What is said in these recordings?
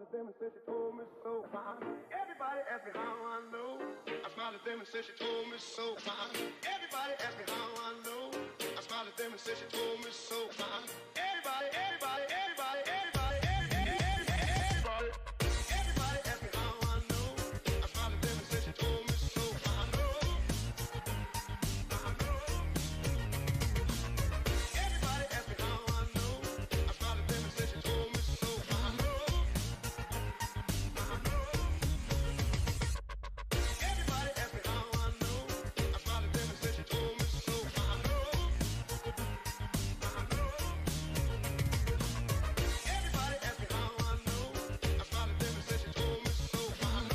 at them and said she told me so. Everybody asked me how I know. I smiled at them and said she told me so. Everybody asked me how I know. I smiled at them and said she told me so. Everybody, everybody, everybody, everybody, everybody, everybody asked me how I know. I smiled at them and said she told me so. I know. Everybody asked me how I know. I smiled at them and said she told me so. I know. Everybody asked me how I know. I smiled at them and said she told me so. I know. Everybody asked me how I know. I smiled at them and said she told me so. I know.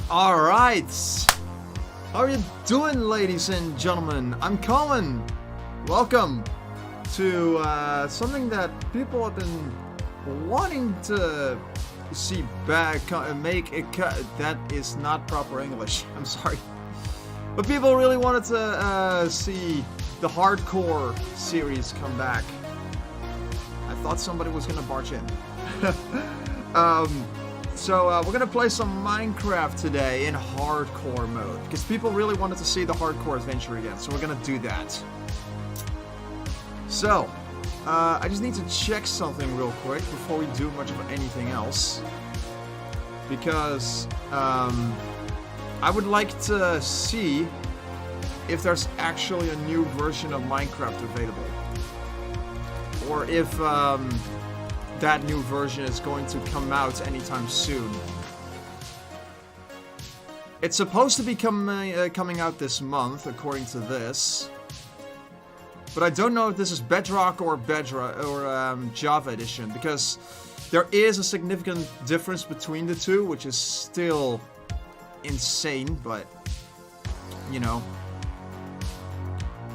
Alright, how are you doing, ladies and gentlemen? I'm Koen. Welcome to something that people have been wanting to see back, make a cut. That is not proper English, I'm sorry. But people really wanted to see the hardcore series come back. I thought somebody was gonna barge in. So we're gonna play some Minecraft today in hardcore mode, because people really wanted to see the hardcore adventure again, so we're gonna do that. So, I just need to check something real quick before we do much of anything else, because I would like to see if there's actually a new version of Minecraft available, or if that new version is going to come out anytime soon. It's supposed to be coming out this month, according to this. But I don't know if this is Bedrock or Java Edition, because there is a significant difference between the two, which is still insane, but, you know,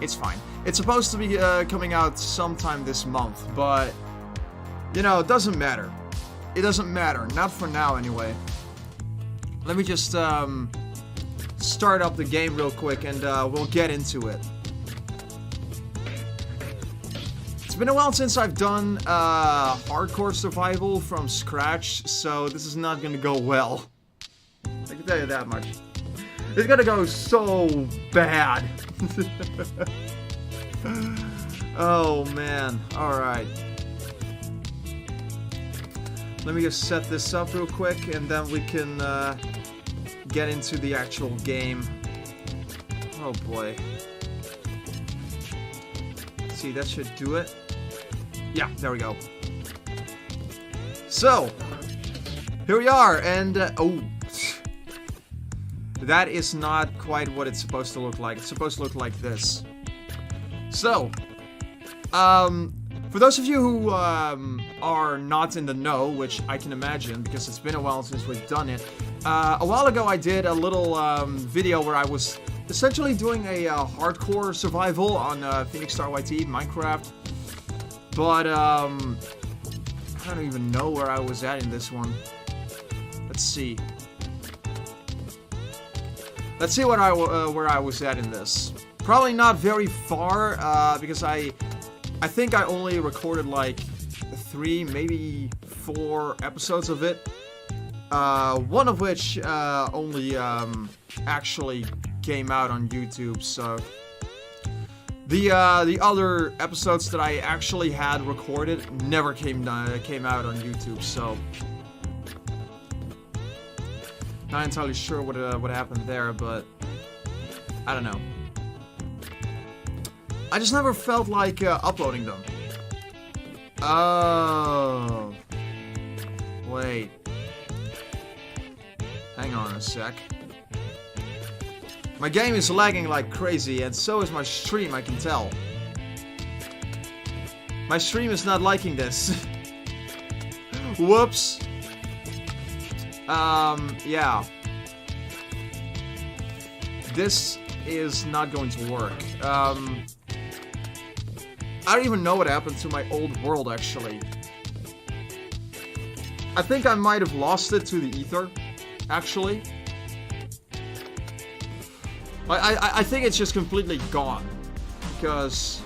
it's fine. It's supposed to be coming out sometime this month, but you know, it doesn't matter. It doesn't matter. Not for now, anyway. Let me just start up the game real quick, and we'll get into it. It's been a while since I've done hardcore survival from scratch, so this is not gonna go well. I can tell you that much. It's gonna go so bad. Oh, man. Alright. Let me just set this up real quick, and then we can get into the actual game. Oh boy. Let's see, that should do it. Yeah, there we go. So, here we are, and oh, that is not quite what it's supposed to look like. It's supposed to look like this. So, for those of you who are not in the know, which I can imagine because it's been a while since we've done it, a while ago I did a little video where I was essentially doing a hardcore survival on PhoenixStarYT, Minecraft, but I don't even know where I was at in this one. Let's see. Let's see what where I was at in this. Probably not very far, because I think I only recorded like 3, maybe 4 episodes of it. One of which only actually came out on YouTube, so the other episodes that I actually had recorded never came out on YouTube, so not entirely sure what happened there, but I don't know. I just never felt like uploading them. Oh, wait. Hang on a sec. My game is lagging like crazy, and so is my stream, I can tell. My stream is not liking this. Whoops. Yeah. This is not going to work. I don't even know what happened to my old world, actually. I think I might have lost it to the ether, actually. I think it's just completely gone. Because,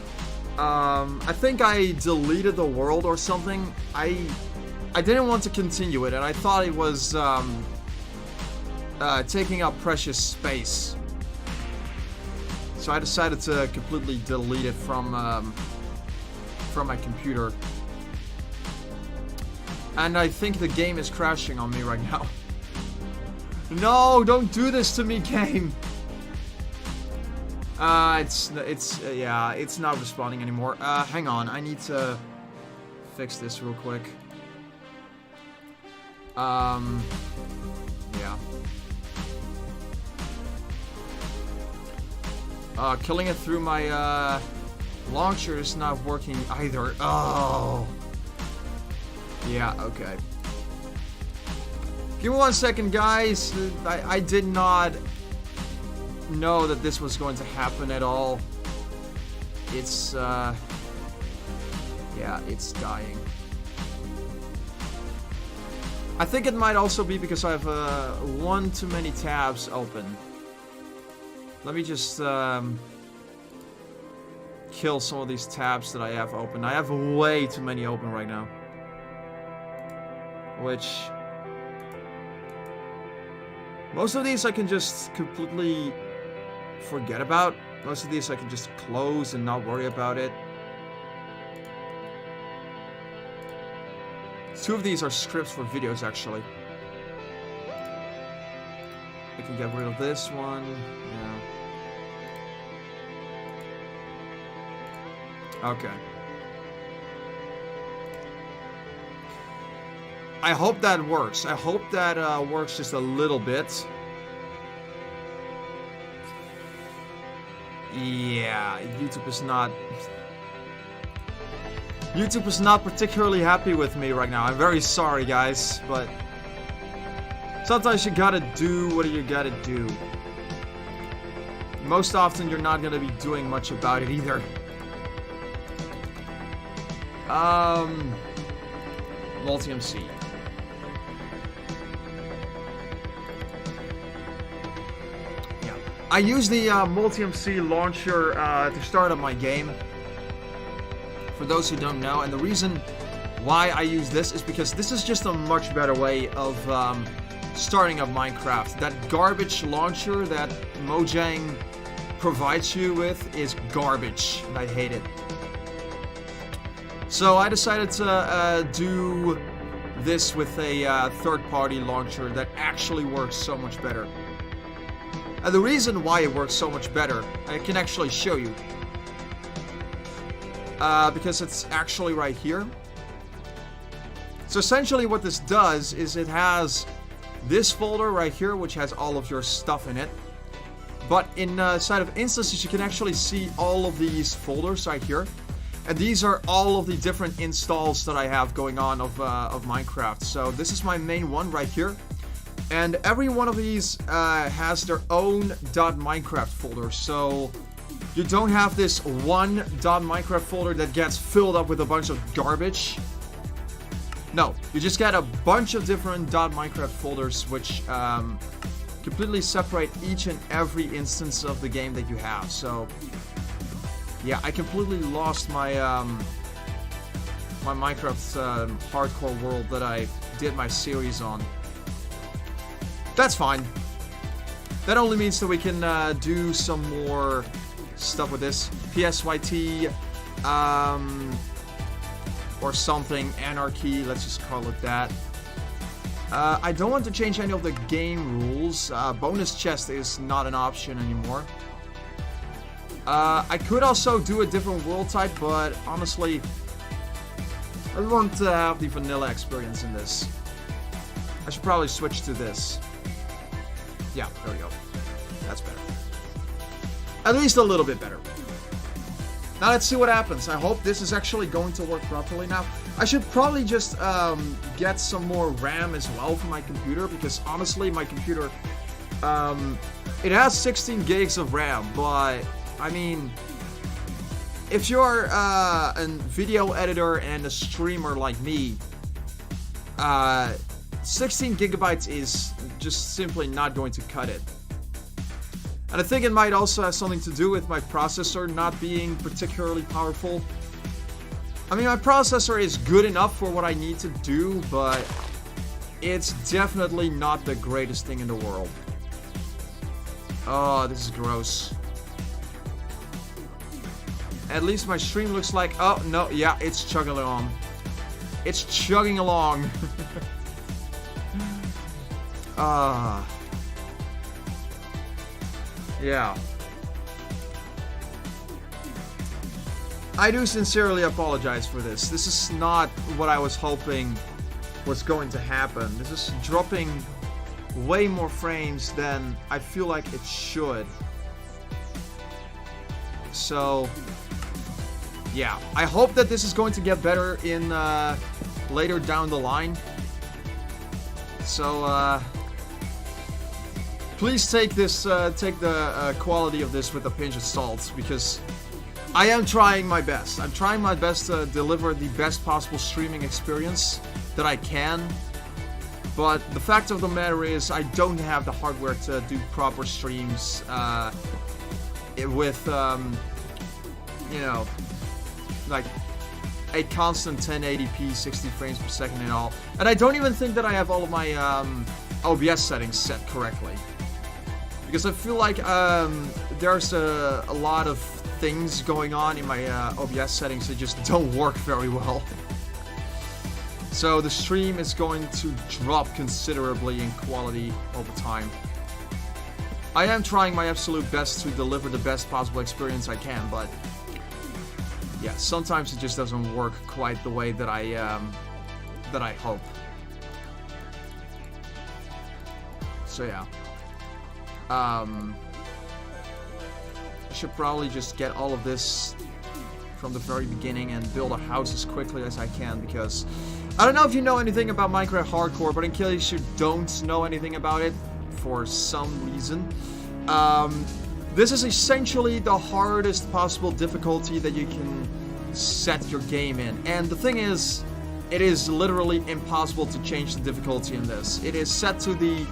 I think I deleted the world or something. I didn't want to continue it, and I thought it was, taking up precious space. So I decided to completely delete it from my computer. And I think the game is crashing on me right now. No, don't do this to me, game. It's not responding anymore. Hang on, I need to fix this real quick. Yeah. Killing it through my, launcher is not working either. Oh. Yeah, okay. Give me 1 second, guys. I did not know that this was going to happen at all. It's, yeah, it's dying. I think it might also be because I have, one too many tabs open. Let me just, kill some of these tabs that I have open. I have way too many open right now. Which... most of these I can just completely forget about. Most of these I can just close and not worry about it. 2 of these are scripts for videos, actually. I can get rid of this one. Yeah. Okay. I hope that works. I hope that works just a little bit. Yeah, YouTube is not particularly happy with me right now. I'm very sorry, guys, but sometimes you gotta do what you gotta do. Most often, you're not gonna be doing much about it either. Multi-MC. Yeah. I use the Multi-MC launcher to start up my game. For those who don't know, and the reason why I use this is because this is just a much better way of starting up Minecraft. That garbage launcher that Mojang provides you with is garbage, and I hate it. So I decided to do this with a third-party launcher that actually works so much better. And the reason why it works so much better, I can actually show you. Because it's actually right here. So essentially what this does is it has this folder right here, which has all of your stuff in it. But inside of instances, you can actually see all of these folders right here. And these are all of the different installs that I have going on of Minecraft. So this is my main one right here. And every one of these has their own .minecraft folder. So you don't have this one .minecraft folder that gets filled up with a bunch of garbage. No, you just get a bunch of different .minecraft folders which completely separate each and every instance of the game that you have. So yeah, I completely lost my my Minecraft hardcore world that I did my series on. That's fine. That only means that we can do some more stuff with this. PSYT, or something, Anarchy, let's just call it that. I don't want to change any of the game rules. Bonus chest is not an option anymore. I could also do a different world type, but honestly, I want to have the vanilla experience in this. I should probably switch to this. Yeah, there we go. That's better. At least a little bit better. Now let's see what happens. I hope this is actually going to work properly now. I should probably just get some more RAM as well for my computer, because honestly my computer, it has 16 gigs of RAM, but I mean, if you're a video editor and a streamer like me, 16 gigabytes is just simply not going to cut it. And I think it might also have something to do with my processor not being particularly powerful. I mean, my processor is good enough for what I need to do, but it's definitely not the greatest thing in the world. Oh, this is gross. At least my stream looks like... Oh, no, yeah, it's chugging along. It's chugging along. Yeah. I do sincerely apologize for this. This is not what I was hoping was going to happen. This is dropping way more frames than I feel like it should. So, yeah. I hope that this is going to get better in later down the line. So, please take this, take the quality of this with a pinch of salt, because I am trying my best. I'm trying my best to deliver the best possible streaming experience that I can. But the fact of the matter is, I don't have the hardware to do proper streams with, you know, like a constant 1080p, 60 frames per second and all. And I don't even think that I have all of my OBS settings set correctly. Because I feel like there's a lot of things going on in my OBS settings that just don't work very well. So the stream is going to drop considerably in quality over time. I am trying my absolute best to deliver the best possible experience I can, but yeah, sometimes it just doesn't work quite the way that I hope. So yeah. I should probably just get all of this from the very beginning and build a house as quickly as I can, because I don't know if you know anything about Minecraft Hardcore, but in case you don't know anything about it for some reason, this is essentially the hardest possible difficulty that you can set your game in. And the thing is, it is literally impossible to change the difficulty in this. It is set to the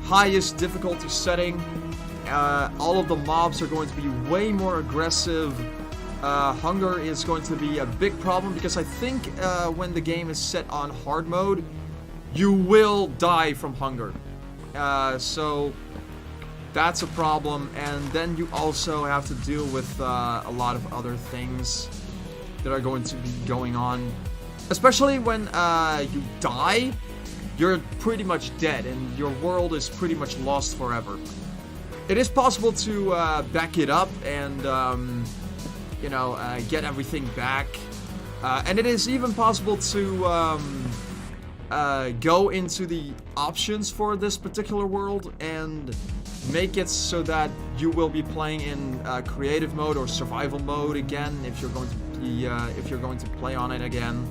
highest difficulty setting. All of the mobs are going to be way more aggressive. Hunger is going to be a big problem, because I think when the game is set on hard mode, you will die from hunger. So that's a problem, and then you also have to deal with a lot of other things that are going to be going on. Especially when you die, you're pretty much dead, and your world is pretty much lost forever. It is possible to back it up and, you know, get everything back. And it is even possible to go into the options for this particular world and make it so that you will be playing in creative mode or survival mode again if you're going to be if you're going to play on it again.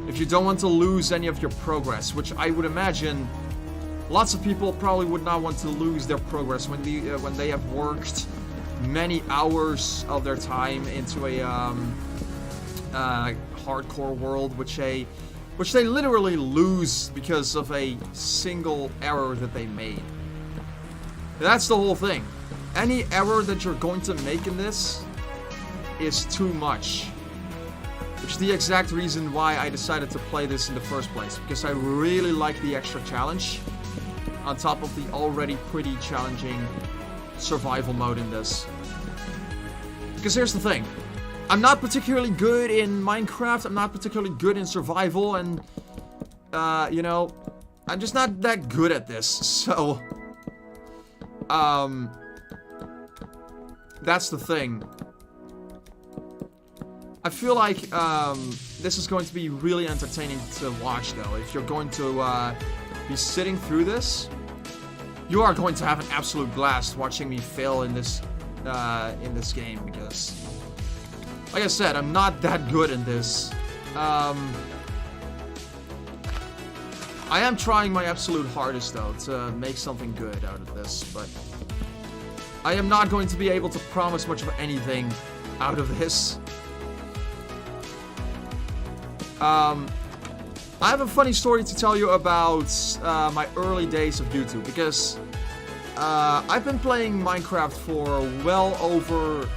If you don't want to lose any of your progress, which I would imagine lots of people probably would not want to lose their progress when they have worked many hours of their time into a hardcore world, which they literally lose because of a single error that they made. That's the whole thing. Any error that you're going to make in this is too much. Which is the exact reason why I decided to play this in the first place. Because I really like the extra challenge. On top of the already pretty challenging survival mode in this. Because here's the thing. I'm not particularly good in Minecraft. I'm not particularly good in survival. And, you know, I'm just not that good at this. So, that's the thing. I feel like this is going to be really entertaining to watch, though. If you're going to be sitting through this, you are going to have an absolute blast watching me fail in this game, because, like I said, I'm not that good in this. I am trying my absolute hardest, though, to make something good out of this, but I am not going to be able to promise much of anything out of this. I have a funny story to tell you about my early days of YouTube, because I've been playing Minecraft for well over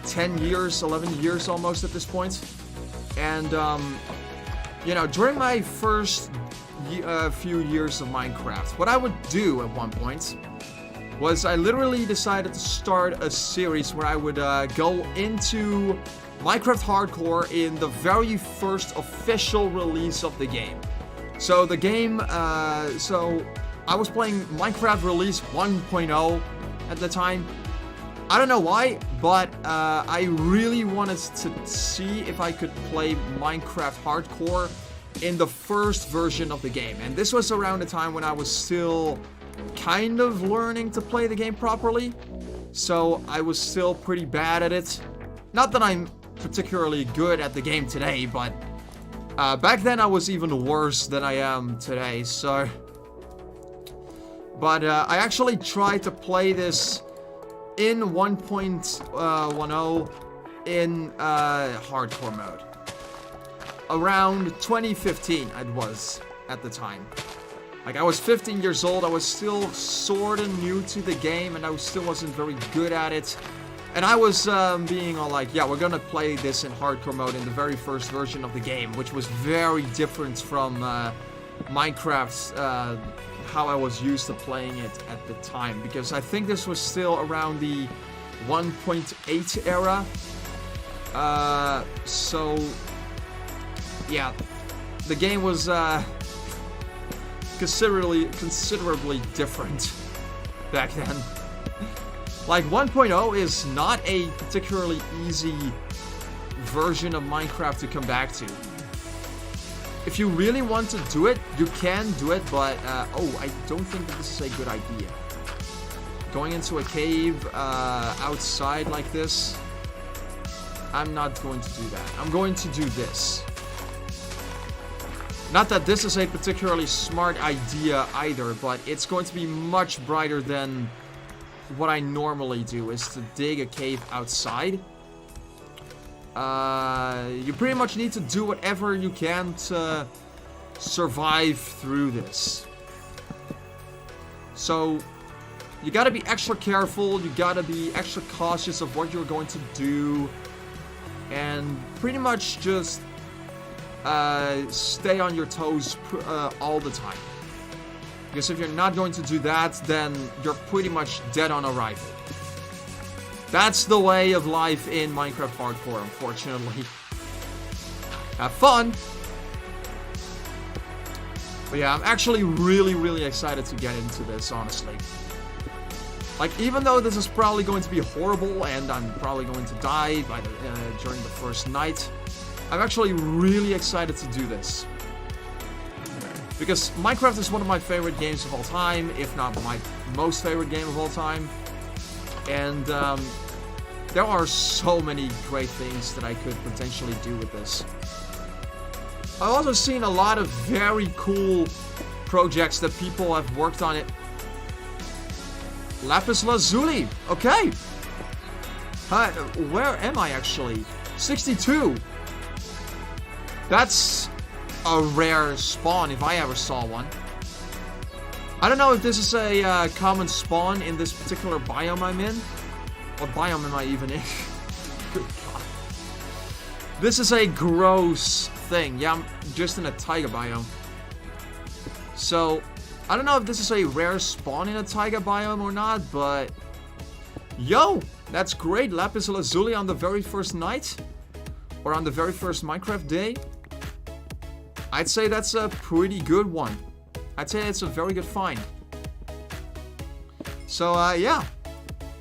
10 years, 11 years almost at this point. And, you know, during my first few years of Minecraft, what I would do at one point was I literally decided to start a series where I would go into Minecraft Hardcore in the very first official release of the game. So the game, so I was playing Minecraft release 1.0 at the time. I don't know why, but I really wanted to see if I could play Minecraft Hardcore in the first version of the game. And this was around the time when I was still kind of learning to play the game properly. So I was still pretty bad at it. Not that I'm particularly good at the game today, but back then I was even worse than I am today, so... But I actually tried to play this in 1.10 in hardcore mode. Around 2015 it was at the time. Like, I was 15 years old, I was still sorta new to the game, and I still wasn't very good at it. And I was being all like, yeah, we're gonna play this in hardcore mode in the very first version of the game, which was very different from Minecraft's, how I was used to playing it at the time. Because I think this was still around the 1.8 era. So, yeah, the game was considerably different back then. Like, 1.0 is not a particularly easy version of Minecraft to come back to. If you really want to do it, you can do it, but, oh, I don't think that this is a good idea. Going into a cave, outside like this, I'm not going to do that. I'm going to do this. Not that this is a particularly smart idea either, but it's going to be much brighter than what I normally do, is to dig a cave outside. You pretty much need to do whatever you can to survive through this. So, you gotta be extra careful, you gotta be extra cautious of what you're going to do, and pretty much just stay on your toes all the time. Because if you're not going to do that, then you're pretty much dead on arrival. That's the way of life in Minecraft Hardcore, unfortunately. Have fun! But yeah, I'm actually really excited to get into this, honestly. Like, even though this is probably going to be horrible, and I'm probably going to die by during the first night, I'm actually really excited to do this. Because Minecraft is one of my favorite games of all time, if not my most favorite game of all time. And there are so many great things that I could potentially do with this. I've also seen a lot of very cool projects that people have worked on it. Lapis Lazuli, okay. Hi, where am I actually? 62. That's a rare spawn if I ever saw one. I don't know if this is a common spawn in this particular biome I'm in. What biome am I even in? Good God. This is a gross thing. Yeah, I'm just in a taiga biome. So, I don't know if this is a rare spawn in a taiga biome or not, but... Yo! That's great, Lapis Lazuli on the very first night? Or on the very first Minecraft day? I'd say that's a pretty good one. I'd say it's a very good find. So, yeah.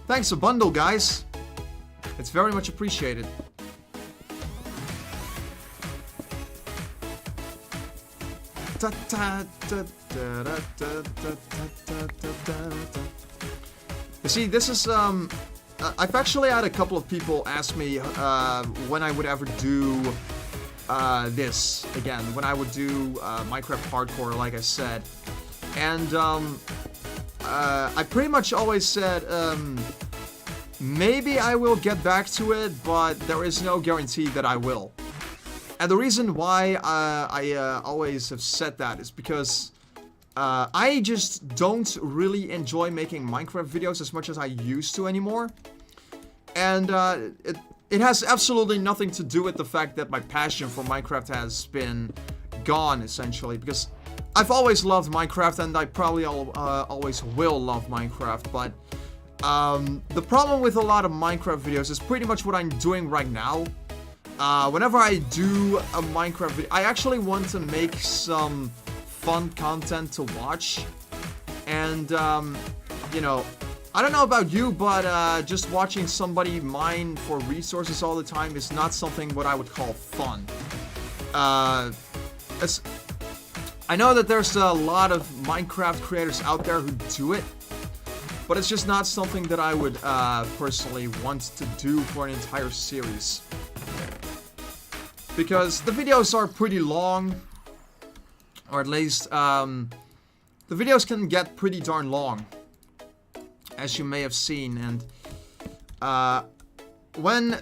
Thanks a bundle, guys. It's very much appreciated. You see, this is, I've actually had a couple of people ask me, when I would ever do, this again, when I would do, Minecraft Hardcore, like I said. And, I pretty much always said, maybe I will get back to it, but there is no guarantee that I will. And the reason why I always have said that is because I just don't really enjoy making Minecraft videos as much as I used to anymore. And it has absolutely nothing to do with the fact that my passion for Minecraft has been gone, essentially. Because I've always loved Minecraft, and I probably always will love Minecraft, but the problem with a lot of Minecraft videos is pretty much what I'm doing right now. Whenever I do a Minecraft video, I actually want to make some fun content to watch. And, you know, I don't know about you, but just watching somebody mine for resources all the time is not something what I would call fun. I know that there's a lot of Minecraft creators out there who do it, but it's just not something that I would personally want to do for an entire series. Because the videos are pretty long, or at least the videos can get pretty darn long, as you may have seen. And when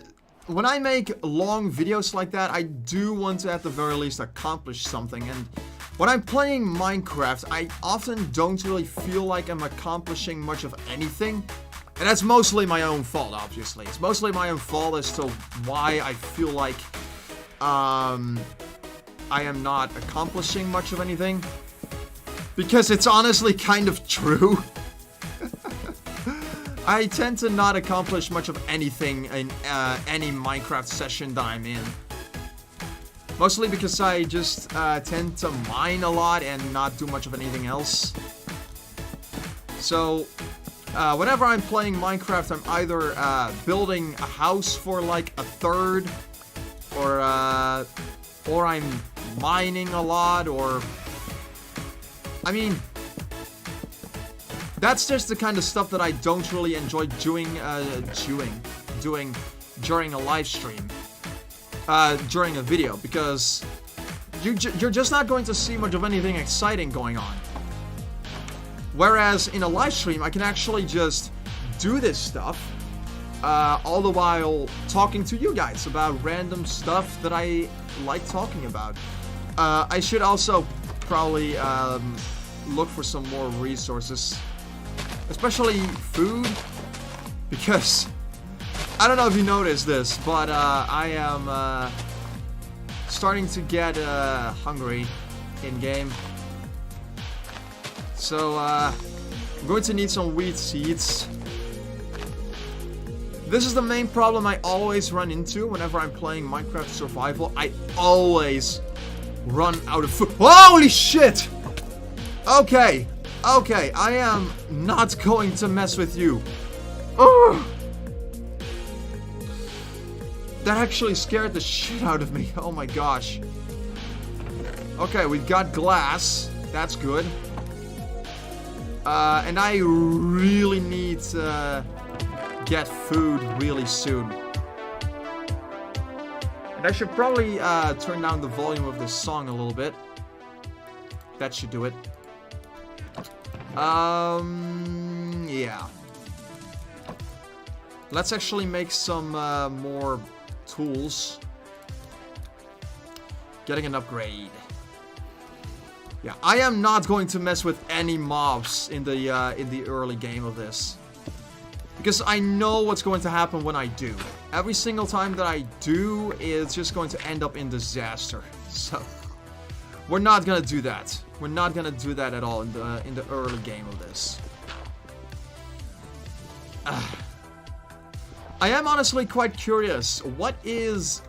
I make long videos like that, I do want to at the very least accomplish something. And when I'm playing Minecraft, I often don't really feel like I'm accomplishing much of anything. And that's mostly my own fault, obviously. It's mostly my own fault as to why I feel like I am not accomplishing much of anything. Because it's honestly kind of true. I tend to not accomplish much of anything in any Minecraft session that I'm in. Mostly because I just tend to mine a lot and not do much of anything else. So, whenever I'm playing Minecraft, I'm either building a house for like a third, or I'm mining a lot, or... I mean... That's just the kind of stuff that I don't really enjoy doing during a live stream. During a video, because you're just not going to see much of anything exciting going on. Whereas in a live stream, I can actually just do this stuff, all the while talking to you guys about random stuff that I like talking about. I should also probably look for some more resources, especially food, because I don't know if you noticed this, but I am starting to get hungry in-game. So I'm going to need some wheat seeds. This is the main problem I always run into whenever I'm playing Minecraft Survival. I always run out of food. Holy shit! Okay, I am not going to mess with you. Ugh. That actually scared the shit out of me. Oh my gosh. Okay, we've got glass. That's good. And I really need to get food really soon. And I should probably turn down the volume of this song a little bit. That should do it. Yeah. Let's actually make some more tools. Getting an upgrade. Yeah, I am not going to mess with any mobs in the early game of this. Because I know what's going to happen when I do. Every single time that I do, it's just going to end up in disaster. So, we're not gonna do that. We're not gonna do that at all in the early game of this. I am honestly quite curious. What is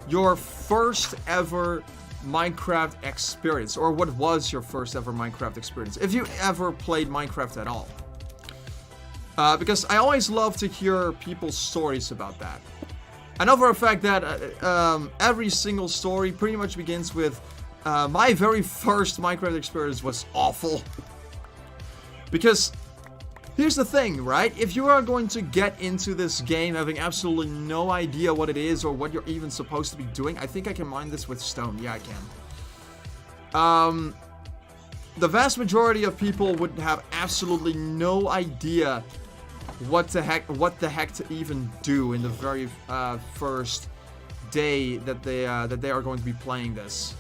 your first ever Minecraft experience? Or what was your first ever Minecraft experience? If you ever played Minecraft at all. Because I always love to hear people's stories about that. I know for a fact that every single story pretty much begins with my very first Minecraft experience was awful. Because here's the thing, right? If you are going to get into this game having absolutely no idea what it is or what you're even supposed to be doing, I think I can mine this with stone. Yeah, I can. The vast majority of people would have absolutely no idea what the heck to even do in the very first day that they are going to be playing this.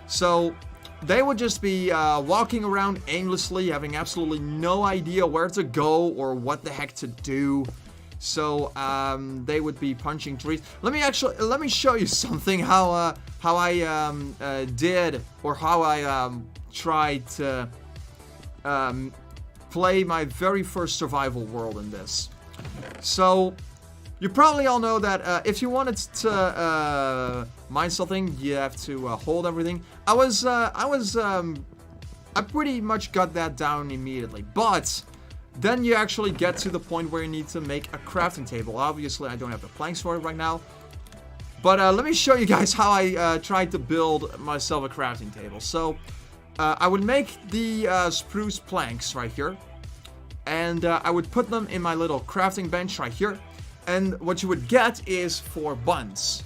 So they would just be walking around aimlessly, having absolutely no idea where to go or what the heck to do. So they would be punching trees. Let me show you something how I did, or how I tried to play my very first survival world in this. So you probably all know that if you wanted to mine something, you have to hold everything. I pretty much got that down immediately, but then you actually get to the point where you need to make a crafting table. Obviously, I don't have the planks for it right now, but let me show you guys how I tried to build myself a crafting table. So I would make the spruce planks right here, and I would put them in my little crafting bench right here. And what you would get is 4 buns.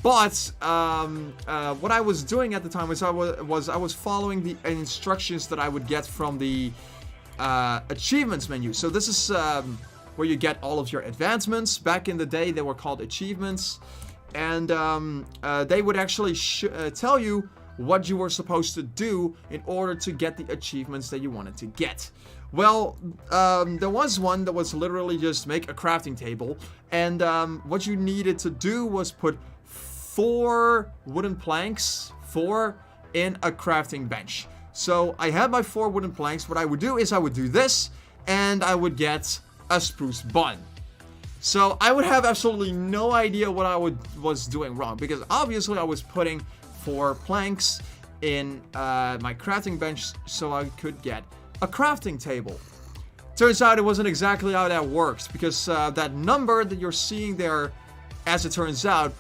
But what I was doing at the time was I was following the instructions that I would get from the achievements menu. So this is where you get all of your advancements. Back in the day, they were called achievements, and they would actually tell you what you were supposed to do in order to get the achievements that you wanted to get. Well, there was one that was literally just make a crafting table, and what you needed to do was put 4 wooden planks, 4 in a crafting bench. So I had my 4 wooden planks. What I would do is I would do this, and I would get a spruce bun. So I would have absolutely no idea what I was doing wrong, because obviously I was putting 4 planks in my crafting bench so I could get a crafting table. Turns out it wasn't exactly how that works, because that number that you're seeing there, as it turns out,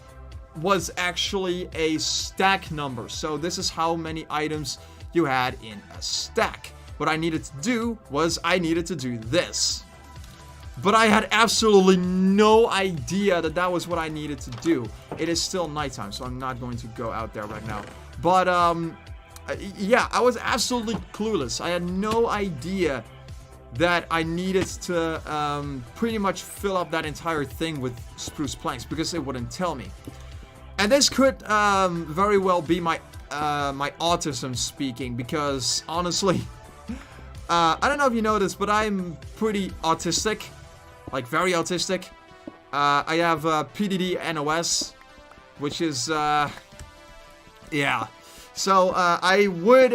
was actually a stack number. So this is how many items you had in a stack. What I needed to do was I needed to do this. But I had absolutely no idea that that was what I needed to do. It is still nighttime, so I'm not going to go out there right now. But yeah, I was absolutely clueless. I had no idea that I needed to pretty much fill up that entire thing with spruce planks, because it wouldn't tell me. And this could very well be my my autism speaking, because honestly, I don't know if you know this, but I'm pretty autistic, like very autistic. I have PDD-NOS, which is yeah. So I would,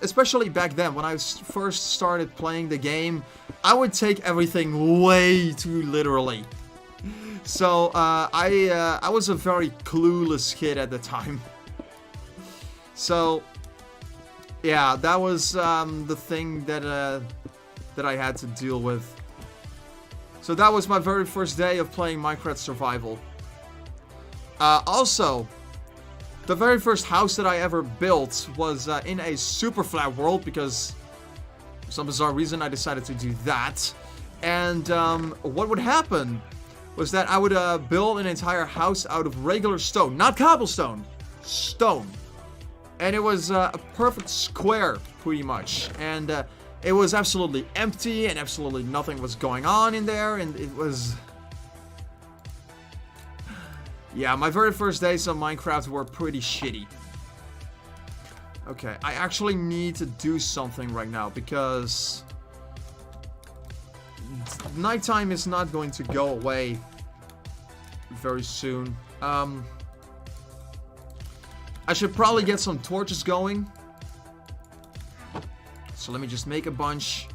especially back then when I first started playing the game, I would take everything way too literally. So I was a very clueless kid at the time. So yeah, that was the thing that I had to deal with. So that was my very first day of playing Minecraft Survival. Also, the very first house that I ever built was in a super flat world, because for some bizarre reason I decided to do that. And what would happen was that I would build an entire house out of regular stone, not cobblestone, stone. And it was a perfect square, pretty much. And it was absolutely empty, and absolutely nothing was going on in there, and it was... Yeah, my very first days on Minecraft were pretty shitty. Okay, I actually need to do something right now because nighttime is not going to go away very soon. I should probably get some torches going. So let me just make a bunch.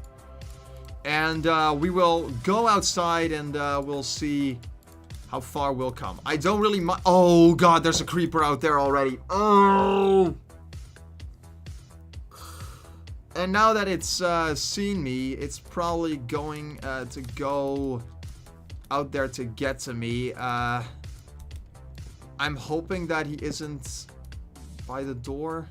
And we will go outside and we'll see how far we'll come. I don't really mind. Oh god, there's a creeper out there already. Oh! And now that it's seen me, it's probably going to go out there to get to me. I'm hoping that he isn't by the door.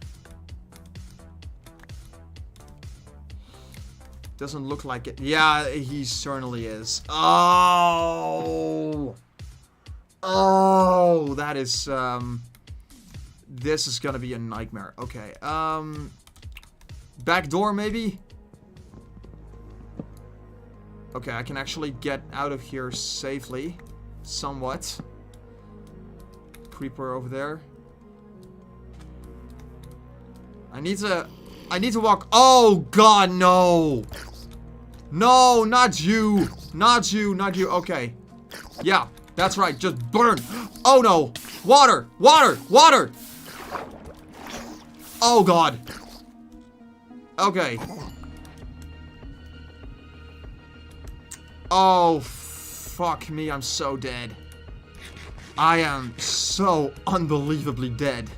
Doesn't look like it. Yeah, he certainly is. Oh! Oh, that is, this is gonna be a nightmare. Okay, back door, maybe? Okay, I can actually get out of here safely. Somewhat. Creeper over there. I need to walk. Oh, God, no. No, not you. Not you, not you. Okay. Yeah, that's right. Just burn. Oh, no. Water, water, water. Oh, God. Okay. Oh, fuck me. I'm so dead. I am so unbelievably dead.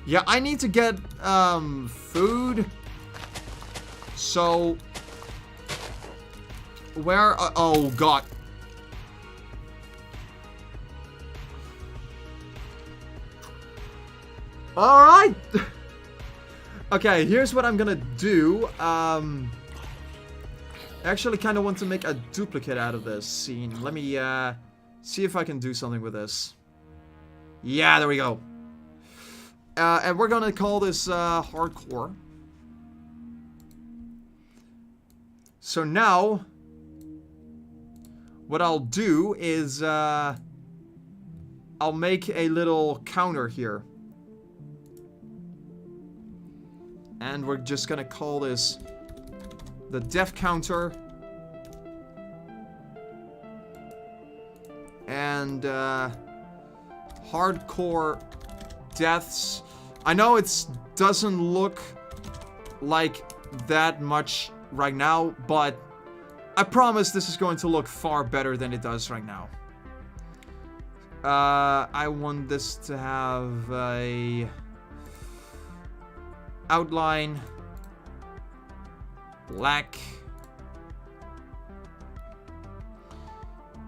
Yeah, I need to get, food. So, where, oh, God. Alright! Okay, here's what I'm gonna do. I actually kind of want to make a duplicate out of this scene. Let me, see if I can do something with this. Yeah, there we go. And we're gonna call this, hardcore. So now, what I'll do is, I'll make a little counter here. And we're just gonna call this the death counter. And, hardcore deaths. I know it doesn't look like that much right now, but I promise this is going to look far better than it does right now. I want this to have a outline, black,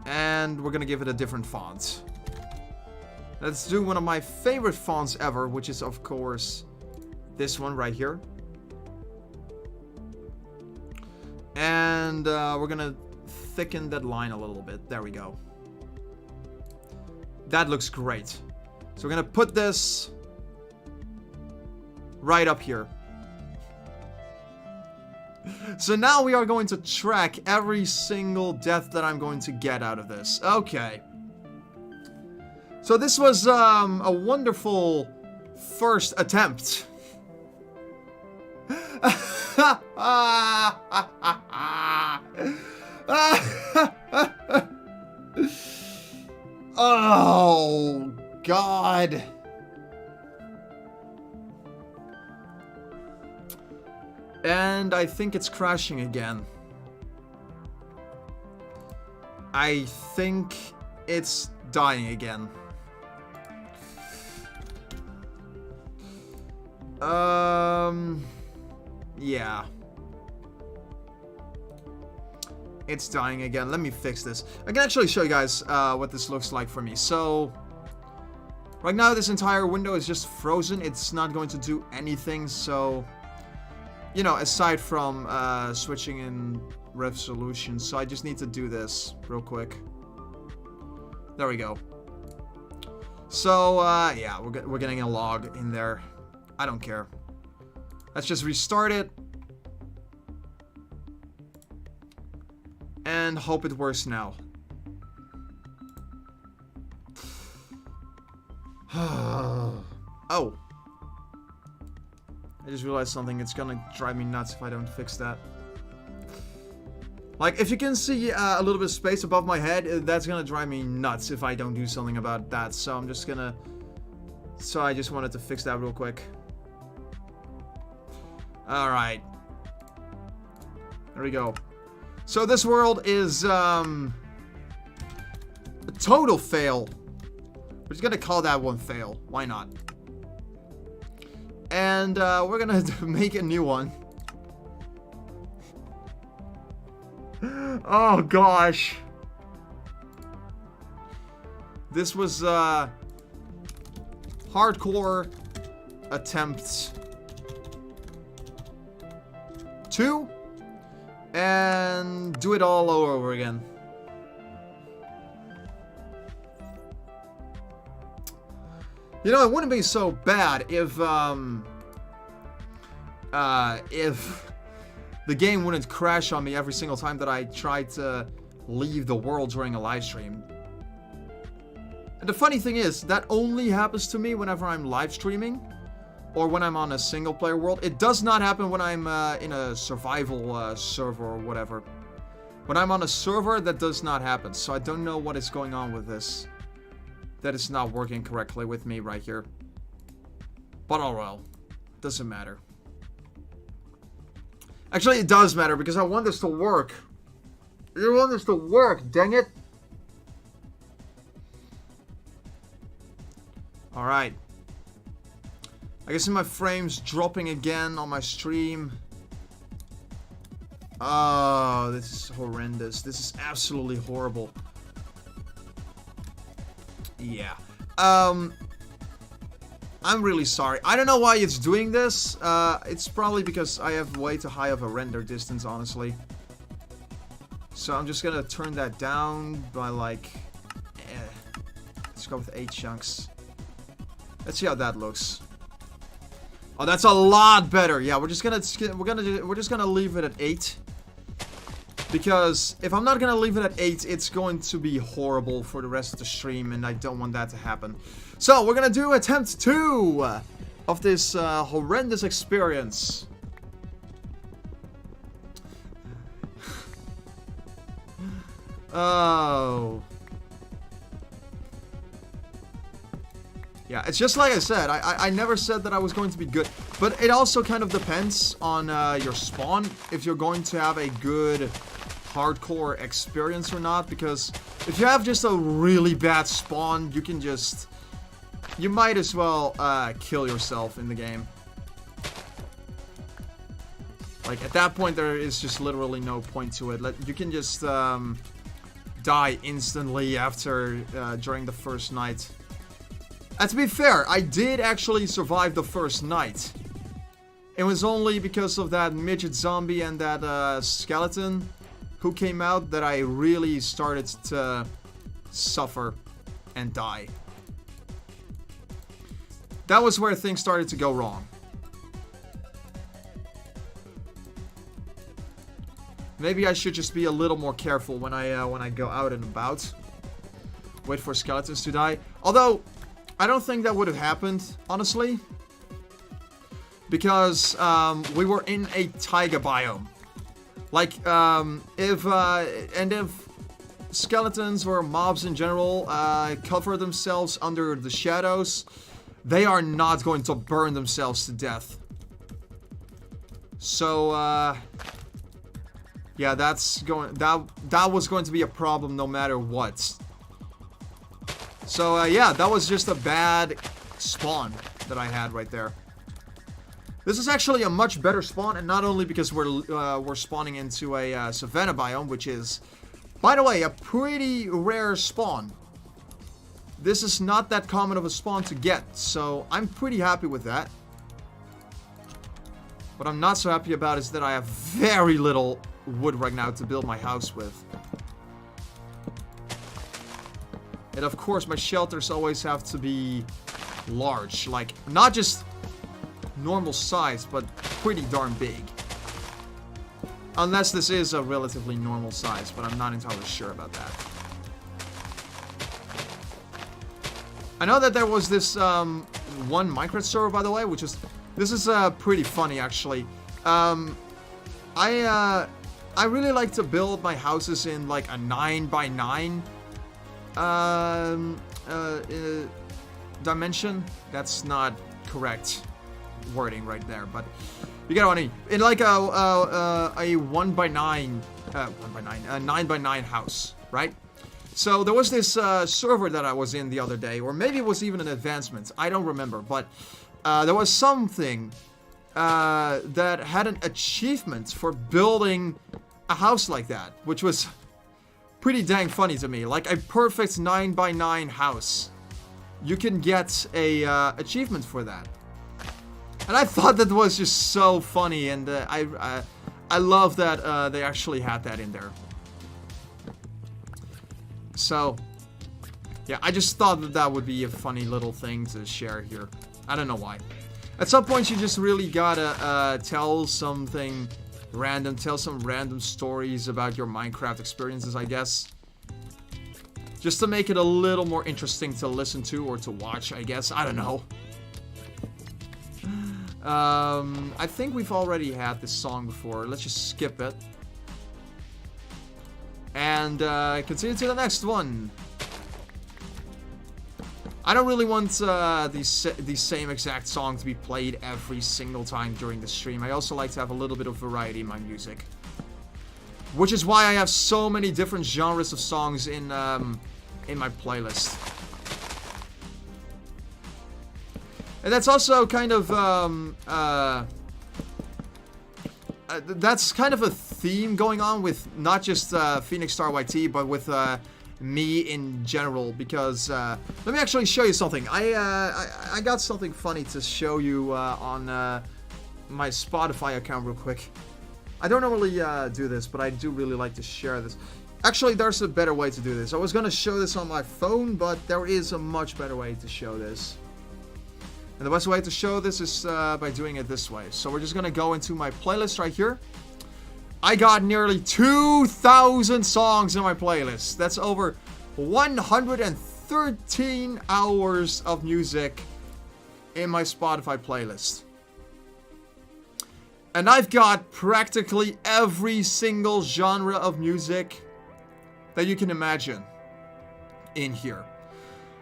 and we're gonna give it a different font. Let's do one of my favorite fonts ever, which is of course this one right here. And we're gonna thicken that line a little bit. There we go. That looks great. So we're gonna put this right up here. So now we are going to track every single death that I'm going to get out of this. Okay. So this was a wonderful first attempt. Oh, God. And I think it's crashing again. I think it's dying again. Yeah. It's dying again. Let me fix this. I can actually show you guys what this looks like for me. So, right now this entire window is just frozen. It's not going to do anything, so, you know, aside from switching in resolution. So I just need to do this real quick. There we go. So, yeah, we're getting a log in there. I don't care. Let's just restart it. And hope it works now. Oh. I just realized something. It's gonna drive me nuts if I don't fix that. Like, if you can see a little bit of space above my head, that's gonna drive me nuts if I don't do something about that. So I'm just gonna... So I just wanted to fix that real quick. Alright. There we go. So this world is, a total fail. We're just gonna call that one fail. Why not? And, we're gonna make a new one. Oh, gosh. This was, hardcore attempts 2 and do it all over again. You know, it wouldn't be so bad if the game wouldn't crash on me every single time that I tried to leave the world during a live stream. And the funny thing is, that only happens to me whenever I'm live streaming or when I'm on a single player world. It does not happen when I'm in a survival server or whatever. When I'm on a server, that does not happen. So I don't know what is going on with this. That is not working correctly with me right here. But oh well. Doesn't matter. Actually, it does matter because I want this to work. I want this to work, dang it. Alright. I can see my frames dropping again on my stream. Oh, this is horrendous. This is absolutely horrible. Yeah. I'm really sorry. I don't know why it's doing this. It's probably because I have way too high of a render distance, honestly. So I'm just gonna turn that down by like... Let's go with 8 chunks. Let's see how that looks. Oh, that's a lot better. Yeah, we're just gonna leave it at 8. Because if I'm not gonna leave it at 8, it's going to be horrible for the rest of the stream, and I don't want that to happen. So, we're gonna do attempt 2 of this horrendous experience. Oh. Yeah, it's just like I said. I never said that I was going to be good. But it also kind of depends on your spawn. If you're going to have a good hardcore experience or not. Because if you have just a really bad spawn, you can just... You might as well kill yourself in the game. Like, at that point, there is just literally no point to it. You can just die instantly after, during the first night. And to be fair, I did actually survive the first night. It was only because of that midget zombie and that skeleton who came out that I really started to suffer and die. That was where things started to go wrong. Maybe I should just be a little more careful when I go out and about. Wait for skeletons to die. Although, I don't think that would have happened, honestly. Because we were in a taiga biome. Like, if skeletons or mobs in general cover themselves under the shadows, they are not going to burn themselves to death. So, yeah, that was going to be a problem no matter what. So, yeah, that was just a bad spawn that I had right there. This is actually a much better spawn, and not only because we're spawning into a savanna biome, which is, by the way, a pretty rare spawn. This is not that common of a spawn to get, so I'm pretty happy with that. What I'm not so happy about is that I have very little wood right now to build my house with. And of course, my shelters always have to be large. Like, not just normal size, but pretty darn big. Unless this is a relatively normal size, but I'm not entirely sure about that. I know that there was this one Minecraft server, by the way, which is... This is pretty funny, actually. I really like to build my houses in, like, a 9x9 dimension. That's not correct wording right there, but you get what I mean. In, like, a 1x9... 9x9 house, right? So there was this server that I was in the other day, or maybe it was even an advancement. I don't remember, but there was something that had an achievement for building a house like that, which was pretty dang funny to me. Like a perfect 9x9 house. You can get a achievement for that. And I thought that was just so funny, and I love that they actually had that in there. So, yeah, I just thought that that would be a funny little thing to share here. I don't know why. At some point, you just really gotta tell something random, tell some random stories about your Minecraft experiences, I guess. Just to make it a little more interesting to listen to or to watch, I guess. I don't know. I think we've already had this song before. Let's just skip it. And continue to the next one. I don't really want these same exact songs to be played every single time during the stream. I also like to have a little bit of variety in my music. Which is why I have so many different genres of songs in my playlist. And that's also kind of, that's kind of a theme going on with not just PhoenixStarYT, but with me in general, because let me actually show you something. I got something funny to show you on my Spotify account real quick. I don't normally do this, but I do really like to share this. Actually, there's a better way to do this. I was going to show this on my phone, but there is a much better way to show this. And the best way to show this is by doing it this way. So we're just going to go into my playlist right here. I got nearly 2,000 songs in my playlist. That's over 113 hours of music in my Spotify playlist. And I've got practically every single genre of music that you can imagine in here.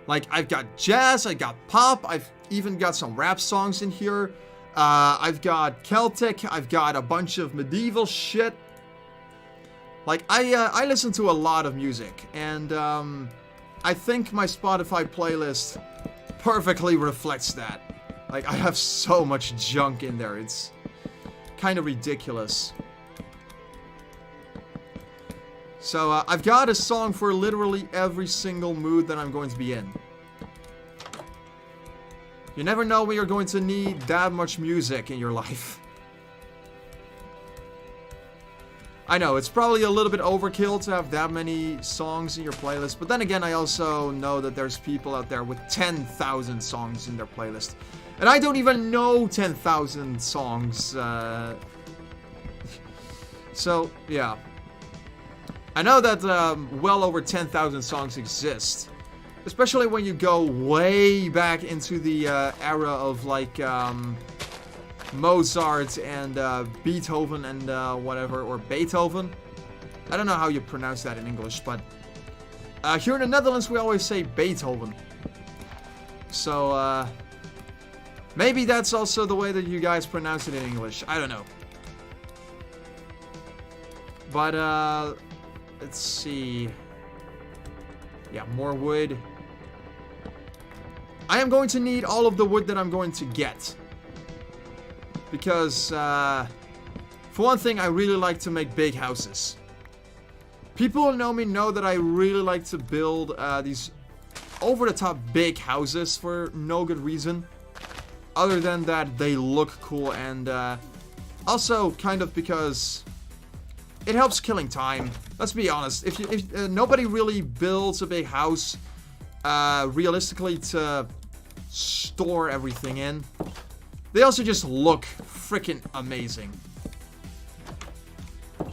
Like, I've got jazz, I got pop, I've even got some rap songs in here. I've got Celtic, I've got a bunch of medieval shit. Like, I listen to a lot of music, and I think my Spotify playlist perfectly reflects that. Like, I have so much junk in there, it's kind of ridiculous. So, I've got a song for literally every single mood that I'm going to be in. You never know when you're going to need that much music in your life. I know, it's probably a little bit overkill to have that many songs in your playlist, but then again, I also know that there's people out there with 10,000 songs in their playlist. And I don't even know 10,000 songs. So, yeah. I know that well over 10,000 songs exist. Especially when you go way back into the era of, like, Mozart and Beethoven and whatever, or Beethoven. I don't know how you pronounce that in English, but here in the Netherlands we always say Beethoven. So, maybe that's also the way that you guys pronounce it in English. I don't know. But, let's see. Yeah, more wood. I am going to need all of the wood that I'm going to get. Because, for one thing, I really like to make big houses. People who know me know that I really like to build these over-the-top big houses for no good reason. Other than that, they look cool, and also kind of because it helps killing time. Let's be honest. If nobody really builds a big house realistically to store everything in, they also just look freaking amazing.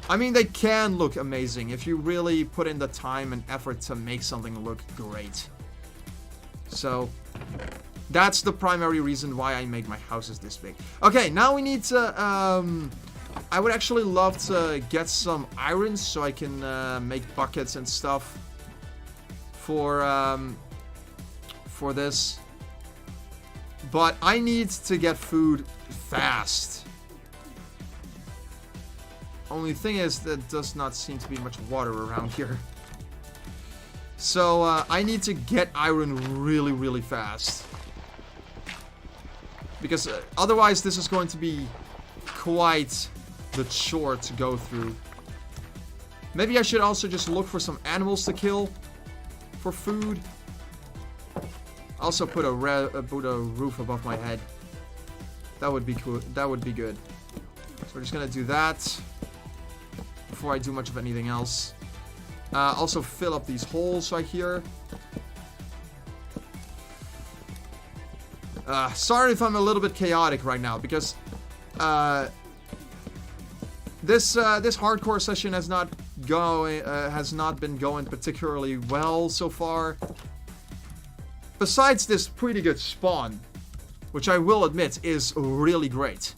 I mean, they can look amazing if you really put in the time and effort to make something look great. So that's the primary reason why I make my houses this big. Okay, now we need to, I would actually love to get some iron so I can make buckets and stuff for this. But I need to get food fast. Only thing is that does not seem to be much water around here. So I need to get iron really, really fast. Because otherwise this is going to be quite the chore to go through. Maybe I should also just look for some animals to kill for food. Also put a roof above my head. That would be cool. That would be good. So we're just gonna do that before I do much of anything else. Also fill up these holes right here. Sorry if I'm a little bit chaotic right now, because this hardcore session has not been going particularly well so far. Besides this pretty good spawn, which I will admit is really great.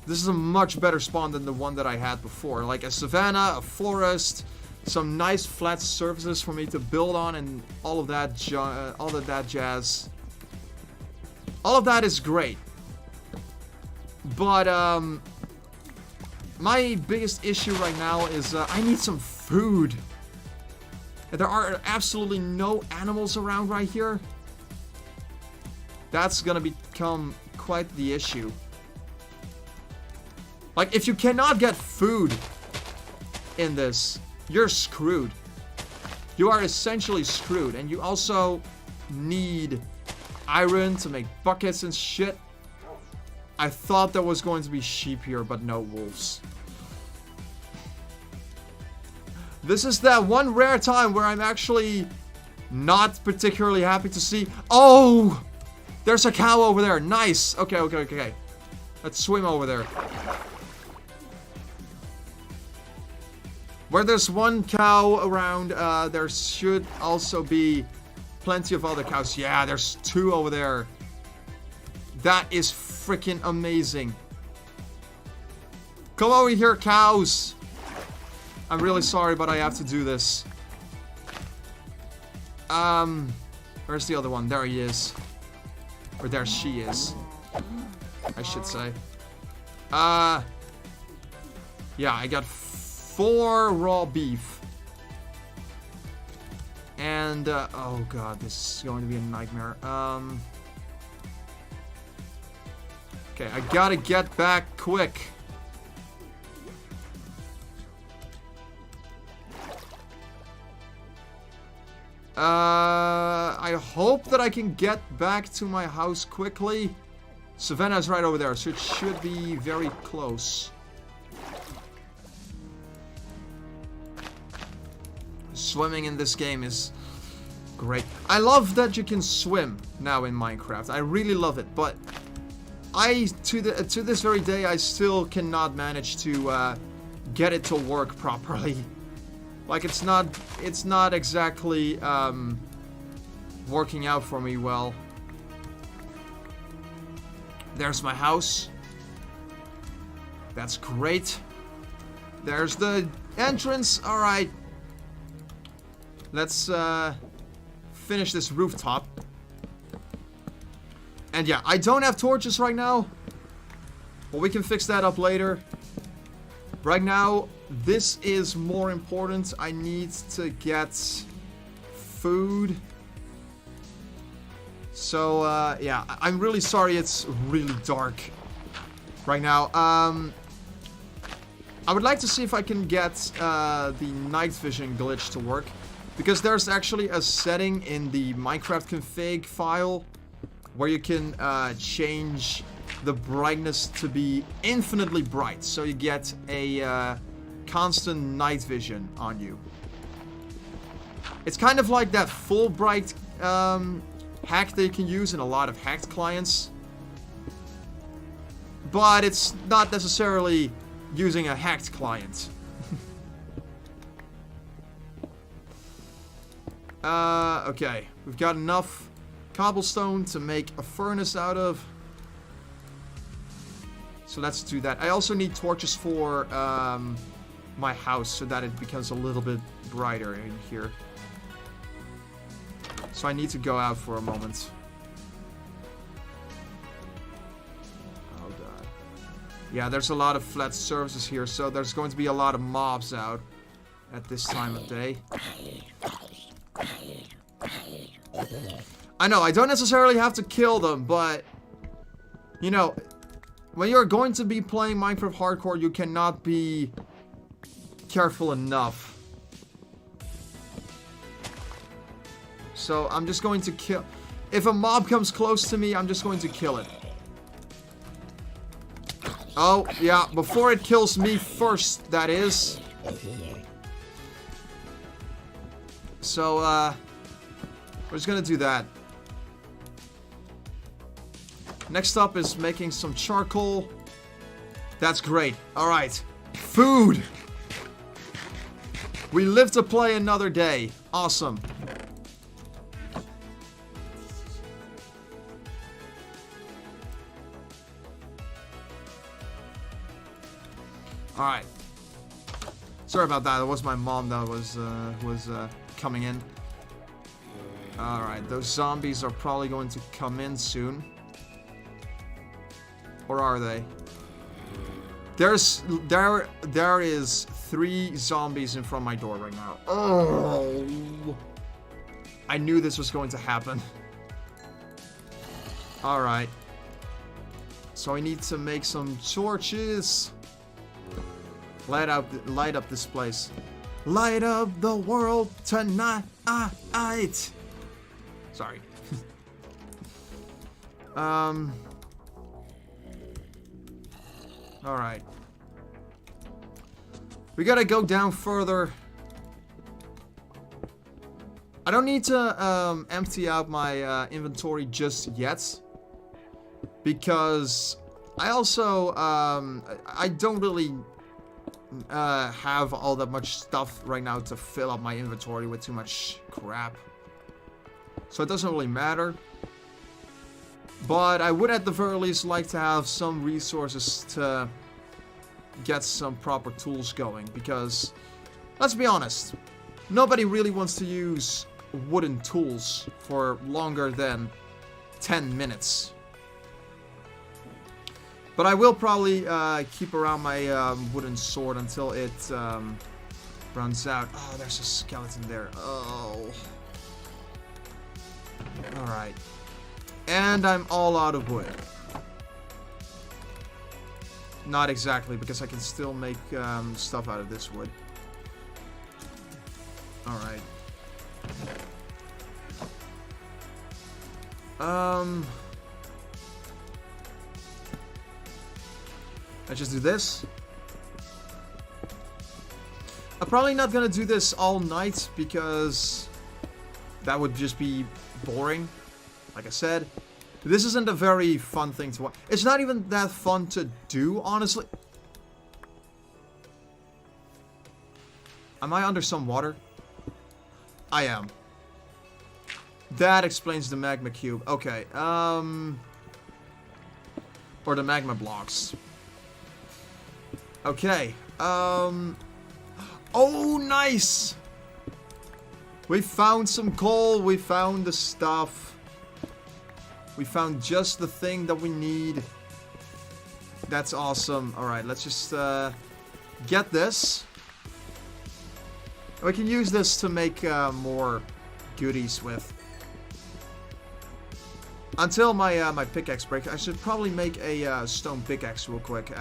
This is a much better spawn than the one that I had before. Like a savanna, a forest, some nice flat surfaces for me to build on, and all of that jazz. All of that is great. But my biggest issue right now is I need some food. There are absolutely no animals around right here. That's gonna become quite the issue. Like, if you cannot get food in this, you're screwed. You are essentially screwed. And you also need iron to make buckets and shit. I thought there was going to be sheep here, but no wolves. This is that one rare time where I'm actually not particularly happy to see. Oh! There's a cow over there. Nice. Okay, okay, okay. Let's swim over there. Where there's one cow around, there should also be plenty of other cows. Yeah, there's two over there. That is freaking amazing. Come over here, cows. I'm really sorry, but I have to do this. Where's the other one? There he is. Or there she is, I should say. Yeah, I got 4 raw beef. And, oh god, this is going to be a nightmare. Okay, I gotta get back quick. I hope that I can get back to my house quickly. Savannah's right over there, so it should be very close. Swimming in this game is great. I love that you can swim now in Minecraft. I really love it, but to this very day, I still cannot manage to get it to work properly. Like, it's not exactly working out for me well. There's my house. That's great. There's the entrance. All right. Let's finish this rooftop. And yeah, I don't have torches right now, but we can fix that up later. Right now, this is more important. I need to get food. So, yeah, I'm really sorry it's really dark right now. I would like to see if I can get the night vision glitch to work, because there's actually a setting in the Minecraft config file where you can change the brightness to be infinitely bright, so you get a constant night vision on you. It's kind of like that full bright hack that you can use in a lot of hacked clients, but it's not necessarily using a hacked client. Okay, we've got enough cobblestone to make a furnace out of. So let's do that. I also need torches for my house so that it becomes a little bit brighter in here. So I need to go out for a moment. Oh god. Yeah, there's a lot of flat surfaces here, so there's going to be a lot of mobs out at this time of day. I know, I don't necessarily have to kill them, but you know, when you're going to be playing Minecraft Hardcore, you cannot be careful enough. So I'm just going to kill... If a mob comes close to me, I'm just going to kill it. Oh, yeah, before it kills me first, that is. So, we're just gonna do that. Next up is making some charcoal. That's great. Alright. Food! We live to play another day. Awesome. Alright. Sorry about that. It was my mom that was coming in. Alright, those zombies are probably going to come in soon. Or are they? There is 3 zombies in front of my door right now. Oh! I knew this was going to happen. Alright. So I need to make some torches. Light up this place. Light up the world tonight. Sorry. Alright. We gotta go down further. I don't need to empty out my inventory just yet. Because I also, I don't really have all that much stuff right now to fill up my inventory with too much crap. So it doesn't really matter. But I would at the very least like to have some resources to get some proper tools going. Because, let's be honest, nobody really wants to use wooden tools for longer than 10 minutes. But I will probably keep around my wooden sword until it runs out. Oh, there's a skeleton there. Oh. Alright. And I'm all out of wood. Not exactly, because I can still make stuff out of this wood. Alright. Let's just do this. I'm probably not gonna do this all night because that would just be boring. Like I said, this isn't a very fun thing to watch. It's not even that fun to do, honestly. Am I under some water? I am. That explains the magma cube. Okay, or the magma blocks. Okay, oh, nice! We found some coal, we found the stuff. We found just the thing that we need. That's awesome. Alright, let's just get this. We can use this to make more goodies with. Until my my pickaxe breaks, I should probably make a stone pickaxe real quick,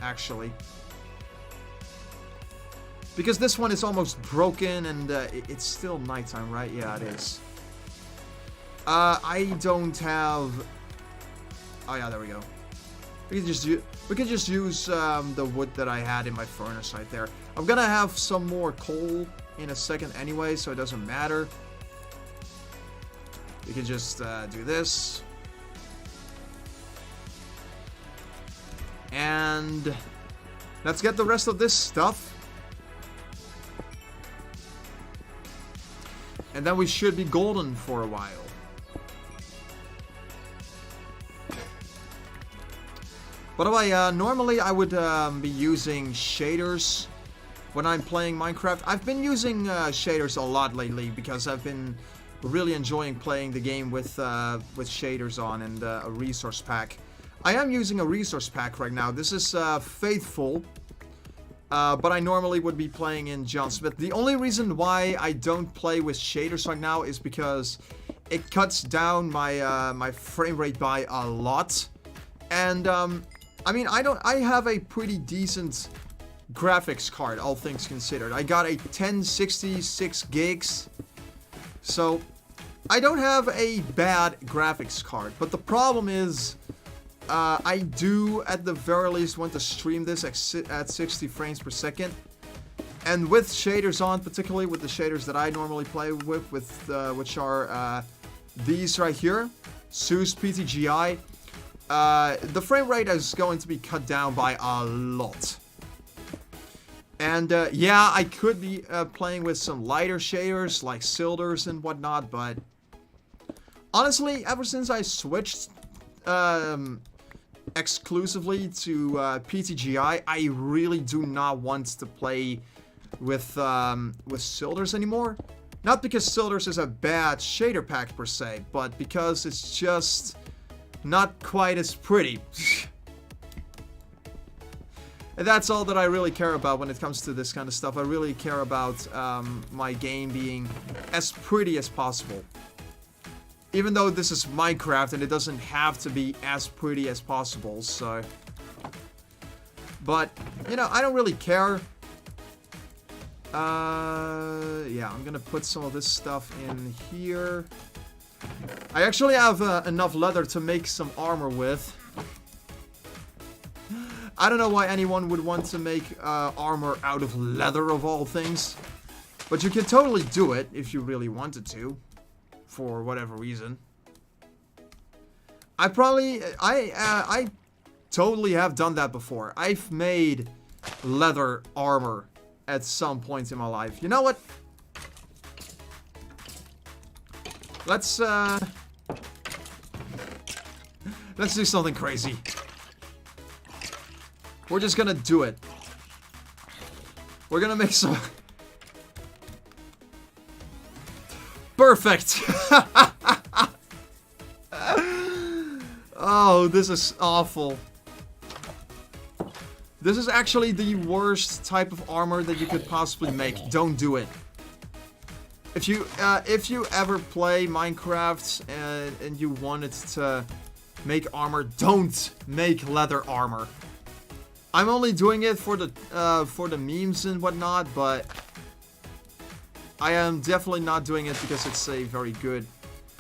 actually. Because this one is almost broken and it's still nighttime, right? Yeah, it is. I don't have... Oh yeah, there we go. We can just use the wood that I had in my furnace right there. I'm gonna have some more coal in a second anyway, so it doesn't matter. We can just do this. And let's get the rest of this stuff. And then we should be golden for a while. By the way, normally I would be using shaders when I'm playing Minecraft. I've been using shaders a lot lately because I've been really enjoying playing the game with shaders on and a resource pack. I am using a resource pack right now. This is Faithful, but I normally would be playing in John Smith. The only reason why I don't play with shaders right now is because it cuts down my my frame rate by a lot. And I mean, I have a pretty decent graphics card, all things considered. I got a 1066 gigs, so I don't have a bad graphics card. But the problem is, I do at the very least want to stream this at 60 frames per second. And with shaders on, particularly with the shaders that I normally play with which are these right here, SUS PTGI, the frame rate is going to be cut down by a lot. And yeah, I could be playing with some lighter shaders like Silders and whatnot, but honestly, ever since I switched exclusively to PTGI, I really do not want to play with Silders anymore. Not because Silders is a bad shader pack per se, but because it's just not quite as pretty. And that's all that I really care about when it comes to this kind of stuff. I really care about my game being as pretty as possible. Even though this is Minecraft and it doesn't have to be as pretty as possible, so... But, you know, I don't really care. Yeah, I'm gonna put some of this stuff in here. I actually have enough leather to make some armor with. I don't know why anyone would want to make armor out of leather of all things. But you can totally do it if you really wanted to. For whatever reason. I totally have done that before. I've made leather armor at some point in my life. You know what? Let's do something crazy. We're just gonna do it. We're gonna make some... Perfect! Oh, this is awful. This is actually the worst type of armor that you could possibly make. Don't do it. If you ever play Minecraft and you wanted to make armor, don't make leather armor. I'm only doing it for the memes and whatnot, but I am definitely not doing it because it's a very good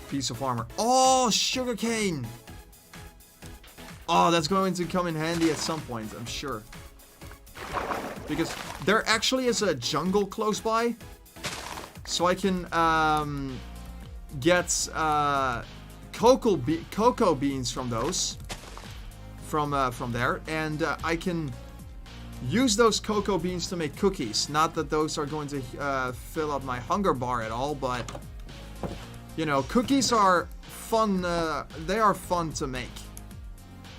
piece of armor. Oh, sugarcane! Oh, that's going to come in handy at some point, I'm sure. Because there actually is a jungle close by, so I can get cocoa beans from those, from there, and I can use those cocoa beans to make cookies. Not that those are going to fill up my hunger bar at all, but you know, cookies are fun. They are fun to make.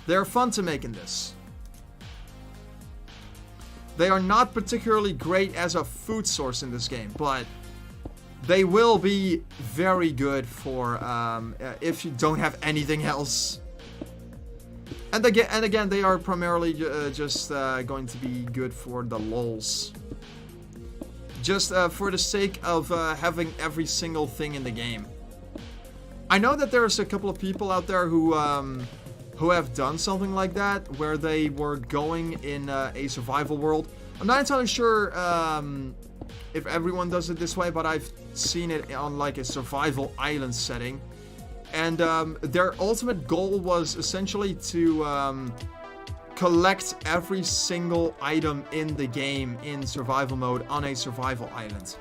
They're fun to make in this. They are not particularly great as a food source in this game, but they will be very good for if you don't have anything else. And again, they are primarily just going to be good for the lols. Just for the sake of having every single thing in the game. I know that there's a couple of people out there who have done something like that, where they were going in a survival world. I'm not entirely sure if everyone does it this way, but I've seen it on like a survival island setting. And their ultimate goal was essentially to collect every single item in the game in survival mode on a survival island.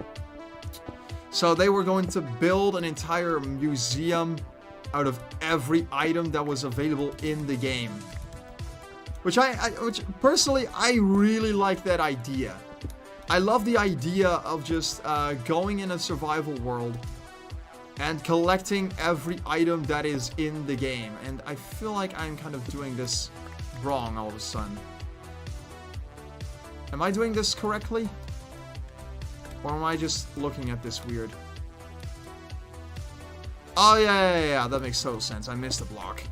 So they were going to build an entire museum out of every item that was available in the game. Which personally, I really like that idea. I love the idea of just going in a survival world and collecting every item that is in the game. And I feel like I'm kind of doing this wrong all of a sudden? Am I doing this correctly? Or am I just looking at this weird? Oh, yeah, that makes total sense. I missed a block.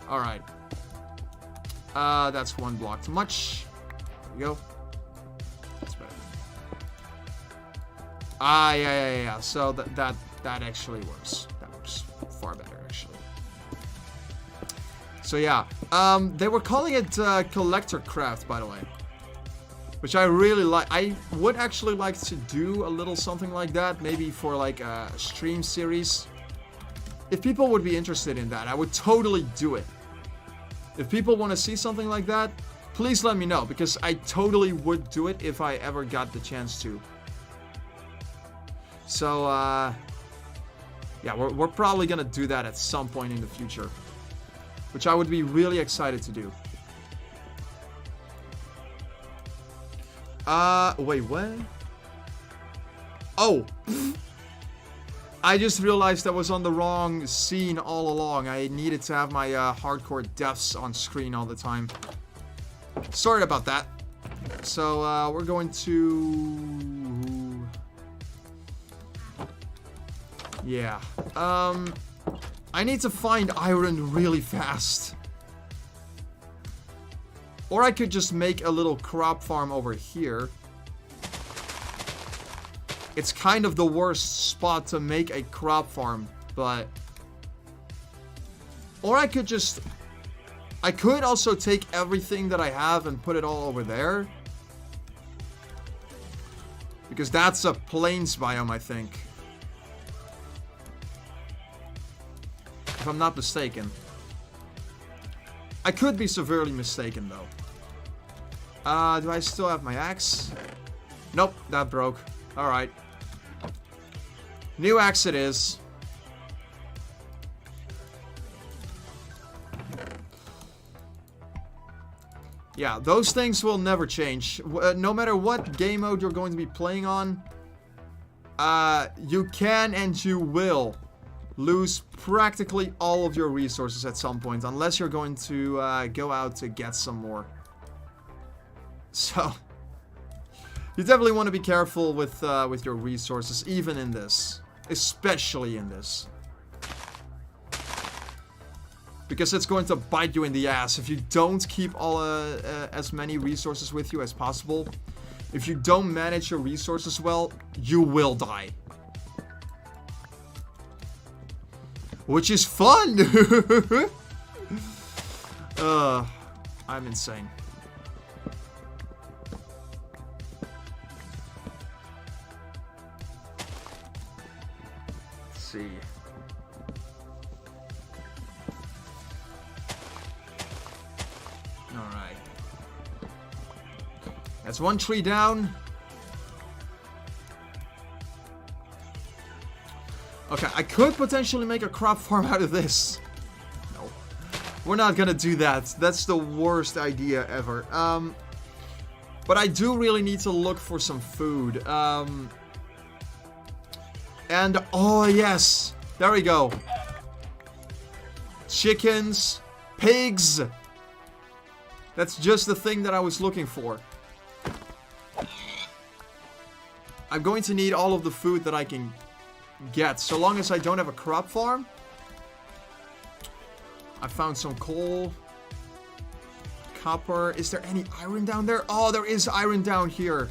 Alright. That's one block too much. There we go. That's better. Ah, yeah. So that actually works. That works far better, actually. So yeah. They were calling it Collector Craft, by the way. Which I really like. I would actually like to do a little something like that. Maybe for like a stream series. If people would be interested in that, I would totally do it. If people want to see something like that, please let me know. Because I totally would do it if I ever got the chance to. So, yeah, we're probably going to do that at some point in the future. Which I would be really excited to do. Wait, what? Oh! I just realized I was on the wrong scene all along. I needed to have my hardcore deaths on screen all the time. Sorry about that. So, we're going to... Yeah. I need to find iron really fast. Or I could just make a little crop farm over here. It's kind of the worst spot to make a crop farm, but... Or I could just... I could also take everything that I have and put it all over there. Because that's a plains biome, I think. If I'm not mistaken. I could be severely mistaken, though. Do I still have my axe? Nope, that broke. Alright. New axe it is. Yeah, those things will never change. No matter what game mode you're going to be playing on, you can and you will lose practically all of your resources at some point, unless you're going to go out to get some more. So, you definitely want to be careful with your resources, even in this. Especially in this. Because it's going to bite you in the ass if you don't keep all as many resources with you as possible. If you don't manage your resources well, you will die. Which is fun! I'm insane. Let's see. Alright. That's one tree down. Okay, I could potentially make a crop farm out of this. No. We're not gonna do that. That's the worst idea ever. But I do really need to look for some food. And, oh yes! There we go. Chickens. Pigs! That's just the thing that I was looking for. I'm going to need all of the food that I can get, so long as I don't have a crop farm. I found some coal. Copper. Is there any iron down there? Oh, there is iron down here.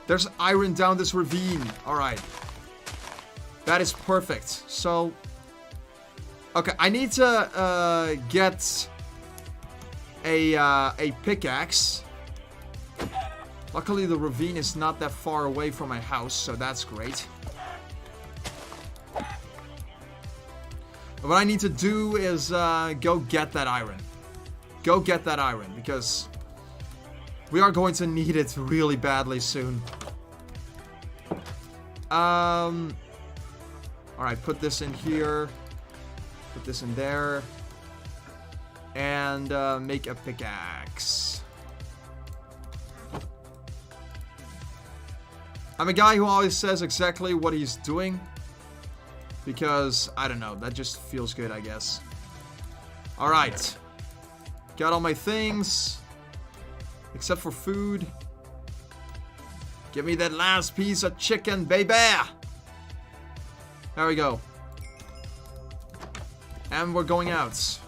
There's iron down this ravine. Alright. That is perfect. So, okay, I need to get a pickaxe. Luckily, the ravine is not that far away from my house, so that's great. What I need to do is go get that iron. Go get that iron, because we are going to need it really badly soon. Alright, put this in here. Put this in there. And make a pickaxe. I'm a guy who always says exactly what he's doing. Because, I don't know, that just feels good, I guess. Alright. Got all my things. Except for food. Give me that last piece of chicken, baby! There we go. And we're going out.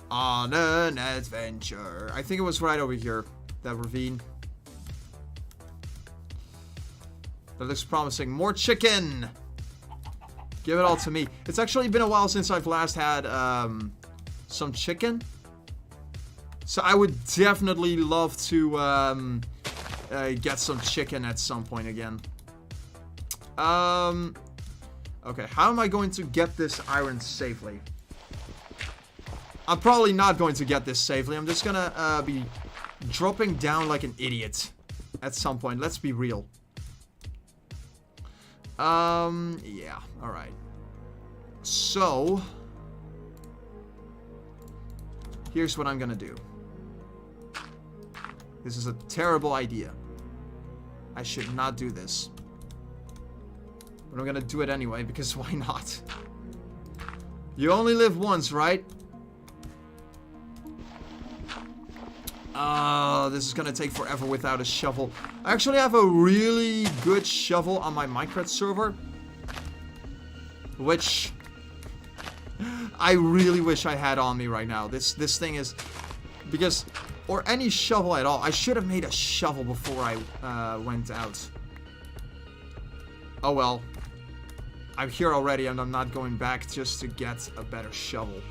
On an adventure. I think it was right over here. That ravine. That looks promising. More chicken! Give it all to me. It's actually been a while since I've last had some chicken. So I would definitely love to get some chicken at some point again. Okay, how am I going to get this iron safely? I'm probably not going to get this safely. I'm just gonna be dropping down like an idiot at some point. Let's be real. Yeah, alright. So, here's what I'm gonna do. This is a terrible idea. I should not do this. But I'm gonna do it anyway, because why not? You only live once, right? This is gonna take forever without a shovel. I actually have a really good shovel on my Minecraft server. Which I really wish I had on me right now. This thing is... Because... Or any shovel at all. I should have made a shovel before I went out. Oh well. I'm here already and I'm not going back just to get a better shovel.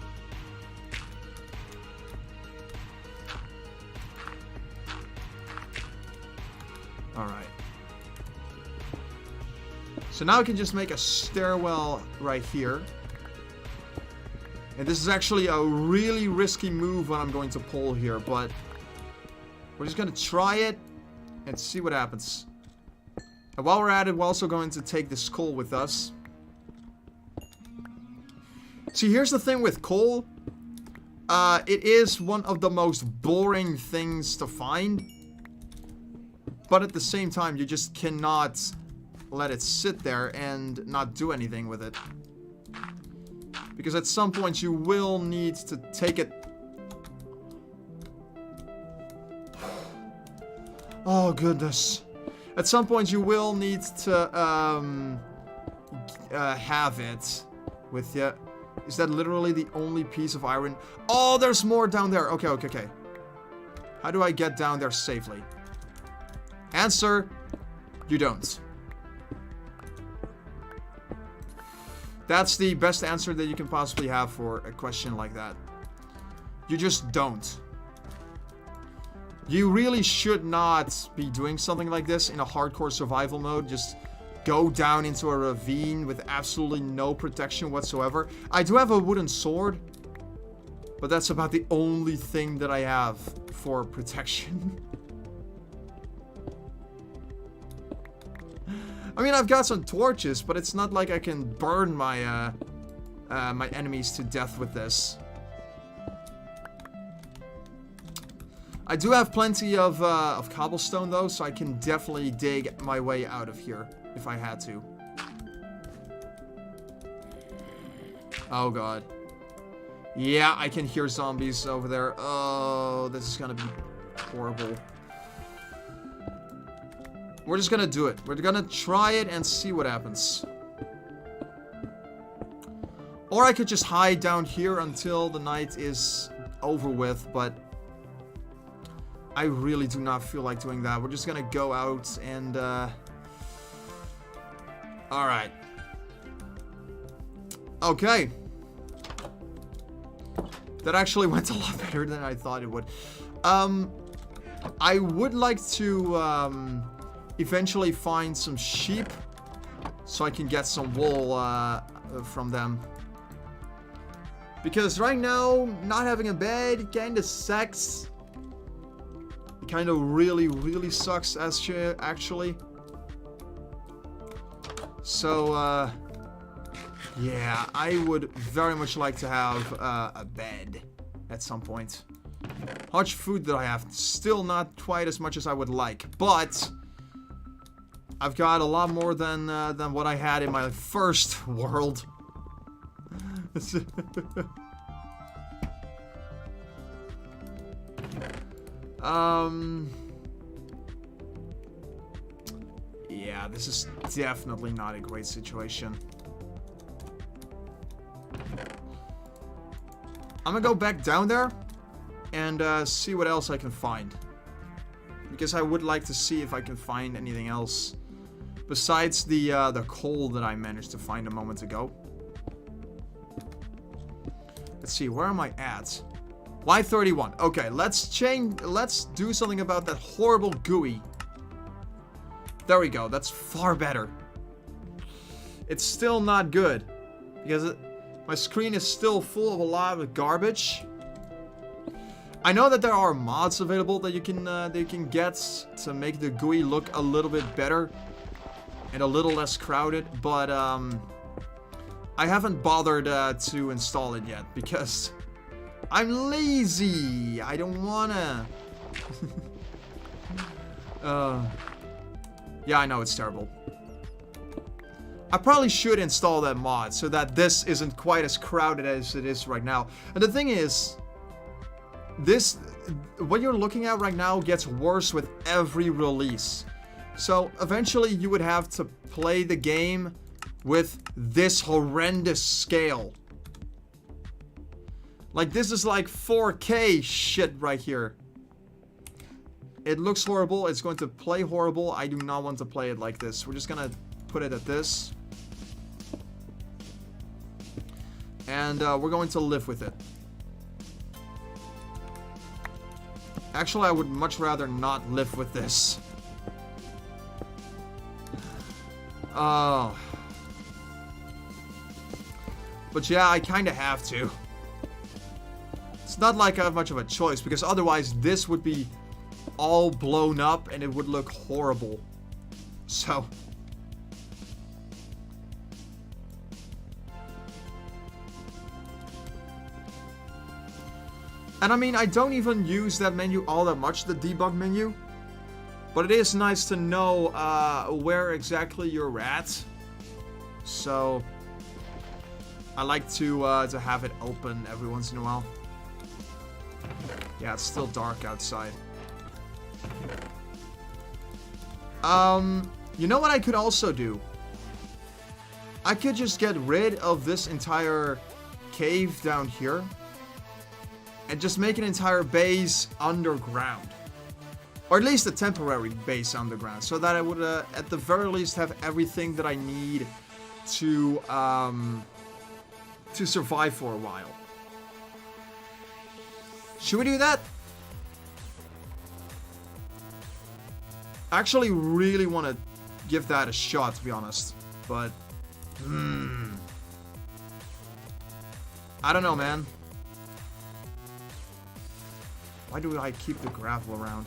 Alright. So now I can just make a stairwell right here. And this is actually a really risky move what I'm going to pull here, but we're just going to try it and see what happens. And while we're at it, we're also going to take this coal with us. See, here's the thing with coal. It is one of the most boring things to find. But at the same time, you just cannot let it sit there and not do anything with it. Because at some point you will need to take it. Oh goodness. At some point you will need to have it with you. Is that literally the only piece of iron? Oh, there's more down there. Okay, okay, okay. How do I get down there safely? Answer, you don't. That's the best answer that you can possibly have for a question like that. You just don't. You really should not be doing something like this in a hardcore survival mode. Just go down into a ravine with absolutely no protection whatsoever. I do have a wooden sword, but that's about the only thing that I have for protection. I mean, I've got some torches, but it's not like I can burn my my enemies to death with this. I do have plenty of cobblestone, though, so I can definitely dig my way out of here if I had to. Oh, God. Yeah, I can hear zombies over there. Oh, this is gonna be horrible. We're just gonna do it. We're gonna try it and see what happens. Or I could just hide down here until the night is over with, but I really do not feel like doing that. We're just gonna go out and, alright. Okay. That actually went a lot better than I thought it would. I would like to, eventually find some sheep so I can get some wool from them. Because right now, not having a bed kinda sucks. It kinda really sucks actually. So, yeah, I would very much like to have a bed at some point. How much food do I have? Still not quite as much as I would like, but I've got a lot more than what I had in my first world. Yeah, this is definitely not a great situation. I'm gonna go back down there and see what else I can find. Because I would like to see if I can find anything else besides the coal that I managed to find a moment ago. Let's see, where am I at? Y31. Okay, let's do something about that horrible GUI. There we go, that's far better. It's still not good because my screen is still full of a lot of garbage. I know that there are mods available that you can get to make the GUI look a little bit better and a little less crowded, but I haven't bothered to install it yet because I'm lazy. I don't wanna. Yeah, I know it's terrible. I probably should install that mod so that this isn't quite as crowded as it is right now. And the thing is, what you're looking at right now gets worse with every release. So eventually you would have to play the game with this horrendous scale. Like, this is like 4K shit right here. It looks horrible. It's going to play horrible. I do not want to play it like this. We're just gonna put it at this. And we're going to live with it. Actually, I would much rather not live with this. Oh. But yeah, I kind of have to. It's not like I have much of a choice, because otherwise this would be all blown up and it would look horrible. So. And I mean, I don't even use that menu all that much, the debug menu. But it is nice to know where exactly you're at. So I like to have it open every once in a while. Yeah, it's still dark outside. You know what I could also do? I could just get rid of this entire cave down here and just make an entire base underground. Or at least a temporary base underground, so that I would at the very least have everything that I need to survive for a while. Should we do that? I actually really want to give that a shot, to be honest. But, I don't know, man. Why do I keep the gravel around?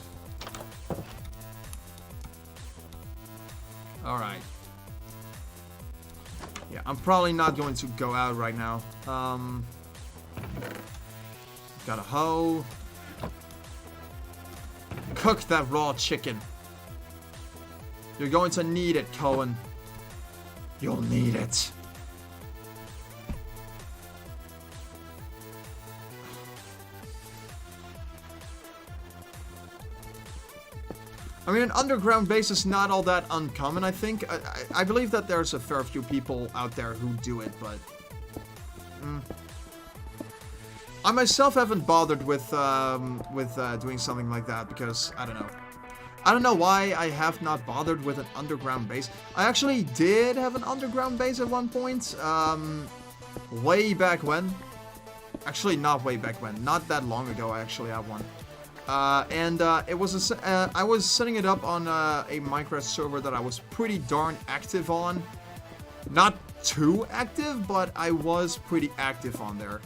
Alright. Yeah, I'm probably not going to go out right now. Got a hoe. Cook that raw chicken. You're going to need it, Koen. You'll need it. I mean, an underground base is not all that uncommon, I think. I believe that there's a fair few people out there who do it, but... I myself haven't bothered with doing something like that, because, I don't know. I don't know why I have not bothered with an underground base. I actually did have an underground base at one point, way back when. Actually, not way back when. Not that long ago, I actually have one. It was I was setting it up on a Minecraft server that I was pretty darn active on. Not too active, but I was pretty active on there.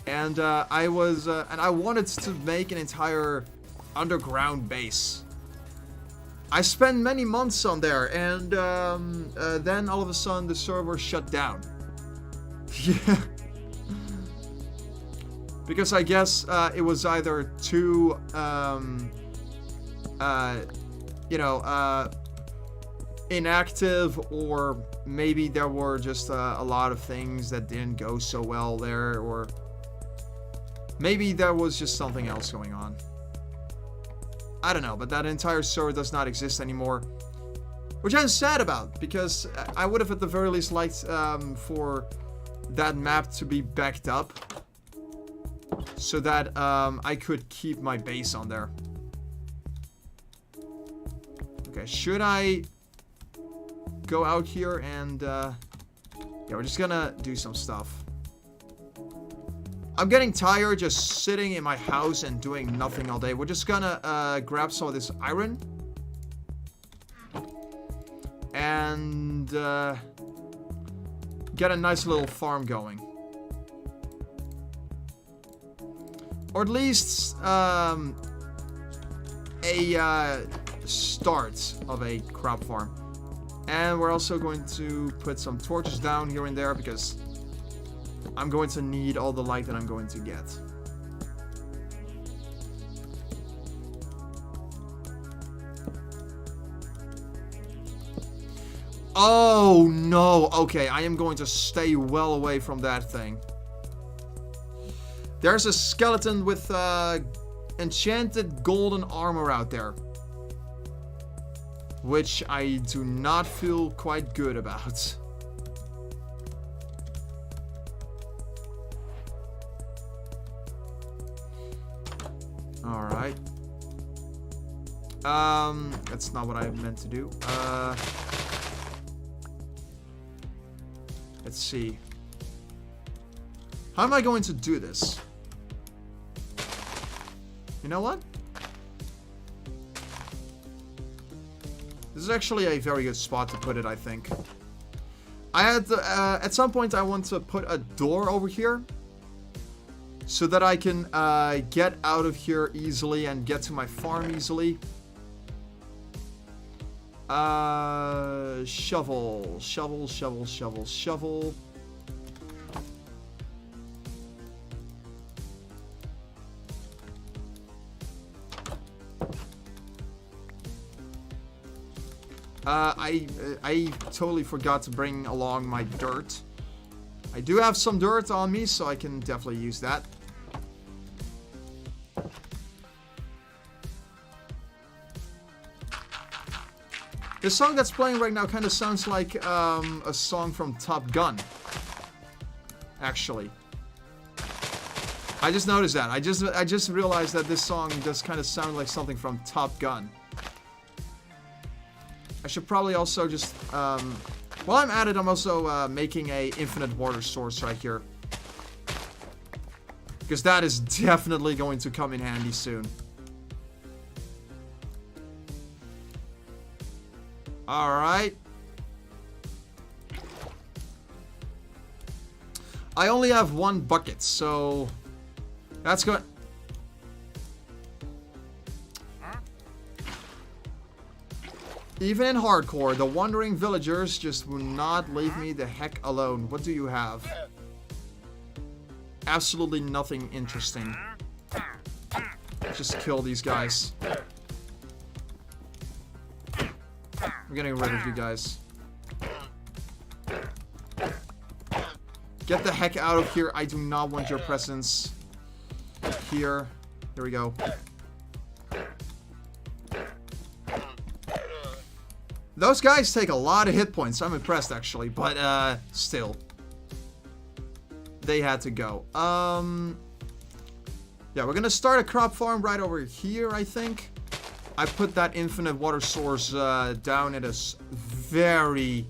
And I wanted to make an entire underground base. I spent many months on there, and then all of a sudden the server shut down. Yeah. Because I guess it was either too, inactive, or maybe there were just a lot of things that didn't go so well there, or maybe there was just something else going on. I don't know, but that entire server does not exist anymore. Which I'm sad about, because I would have at the very least liked for that map to be backed up. So that I could keep my base on there. Okay, should I go out here and... yeah, we're just gonna do some stuff. I'm getting tired just sitting in my house and doing nothing all day. We're just gonna grab some of this iron. And get a nice little farm going. Or at least a start of a crop farm. And we're also going to put some torches down here and there because I'm going to need all the light that I'm going to get. Oh no, okay, I am going to stay well away from that thing. There's a skeleton with enchanted golden armor out there. Which I do not feel quite good about. Alright. That's not what I meant to do. Let's see. How am I going to do this? You know what? This is actually a very good spot to put it, I think. I had to, at some point I want to put a door over here. So that I can get out of here easily and get to my farm easily. Shovel. Shovel, shovel, shovel, shovel. I totally forgot to bring along my dirt. I do have some dirt on me, so I can definitely use that. The song that's playing right now kind of sounds like a song from Top Gun. Actually. I just noticed that. I just realized that this song does kind of sound like something from Top Gun. I should probably also just, while I'm at it, I'm also making a infinite water source right here. Because that is definitely going to come in handy soon. Alright. I only have one bucket, so that's good. Even in hardcore, the wandering villagers just will not leave me the heck alone. What do you have? Absolutely nothing interesting. Just kill these guys. I'm getting rid of you guys. Get the heck out of here. I do not want your presence here. Here we go. Those guys take a lot of hit points. I'm impressed, actually. But, still. They had to go. Yeah, we're gonna start a crop farm right over here, I think. I put that infinite water source down at a very,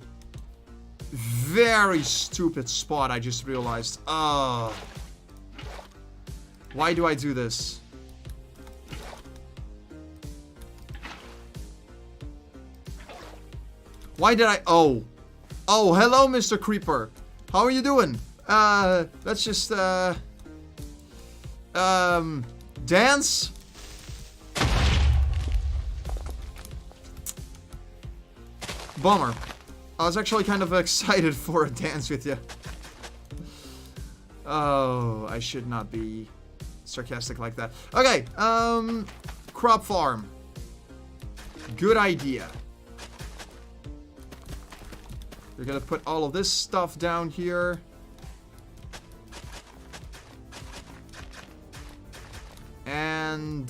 very stupid spot, I just realized. Why do I do this? Why did I... Oh, hello, Mr. Creeper. How are you doing? Let's just, dance? Bummer. I was actually kind of excited for a dance with you. Oh, I should not be sarcastic like that. Okay, crop farm. Good idea. We're gonna put all of this stuff down here. And,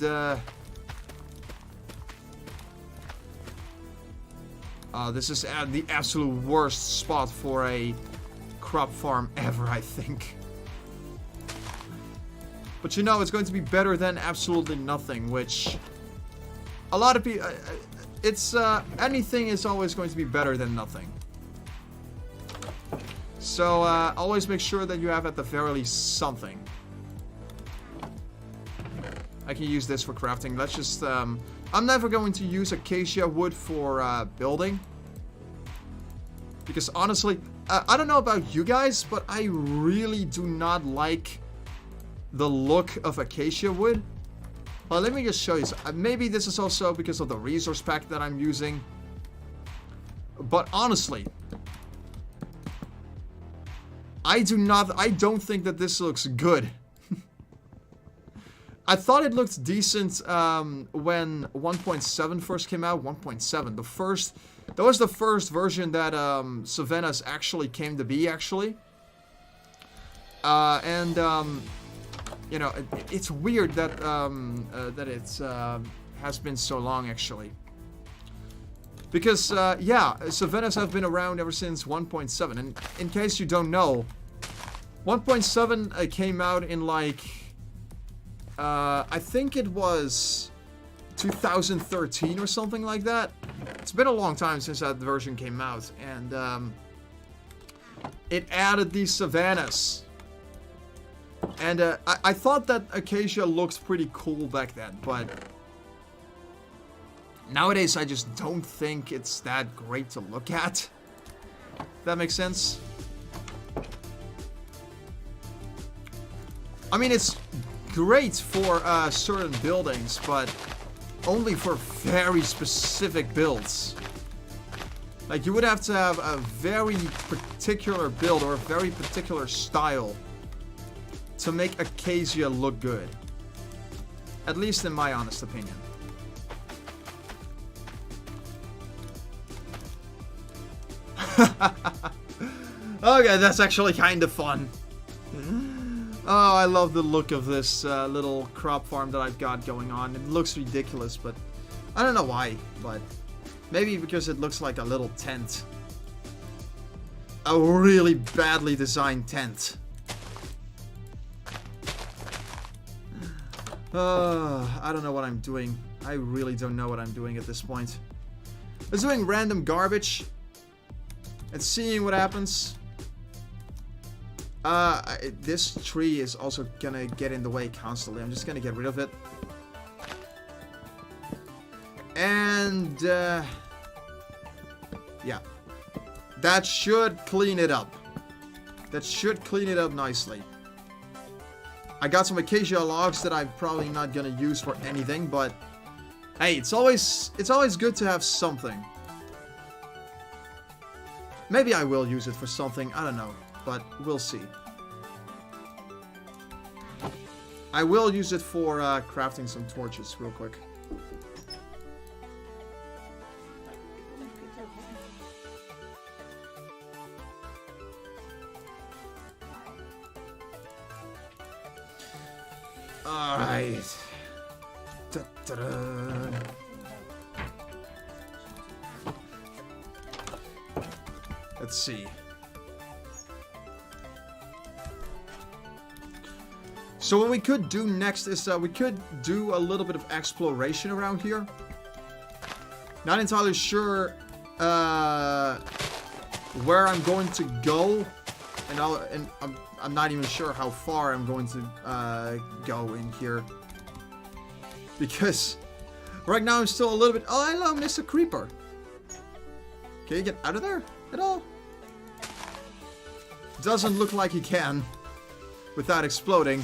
This is the absolute worst spot for a crop farm ever, I think. But you know, it's going to be better than absolutely nothing, which a lot of people, anything is always going to be better than nothing. So always make sure that you have at the very least something. I can use this for crafting. Let's just, I'm never going to use acacia wood for building. Because honestly, I don't know about you guys, but I really do not like the look of acacia wood. Well, let me just show you. Maybe this is also because of the resource pack that I'm using. But honestly, I don't think that this looks good. I thought it looked decent when 1.7 first came out. 1.7, that was the first version that Savannah's actually came to be, actually. You know, it's weird that that it has been so long, actually. Because, yeah, Savannah's have been around ever since 1.7. And in case you don't know, 1.7 came out in, like, I think it was 2013 or something like that. It's been a long time since that version came out. And, it added these savannas. And, I thought that acacia looked pretty cool back then, but nowadays I just don't think it's that great to look at. If that makes sense? I mean, it's great for certain buildings, but only for very specific builds. Like, you would have to have a very particular build or a very particular style to make acacia look good. At least in my honest opinion. Okay, that's actually kind of fun. Oh, I love the look of this little crop farm that I've got going on. It looks ridiculous, but I don't know why, but maybe because it looks like a little tent. A really badly designed tent. I don't know what I'm doing. I really don't know what I'm doing at this point. I was doing random garbage and seeing what happens. This tree is also gonna get in the way constantly. I'm just gonna get rid of it. And, yeah. That should clean it up. That should clean it up nicely. I got some acacia logs that I'm probably not gonna use for anything, but hey, it's always good to have something. Maybe I will use it for something, I don't know, but we'll see. I will use it for crafting some torches real quick. Alright. Let's see. So what we could do next is we could do a little bit of exploration around here. Not entirely sure where I'm going to go, and I'm not even sure how far I'm going to go in here, because right now I'm still a little bit. Oh, hello, Mr. Creeper. Can you get out of there at all? Doesn't look like he can without exploding.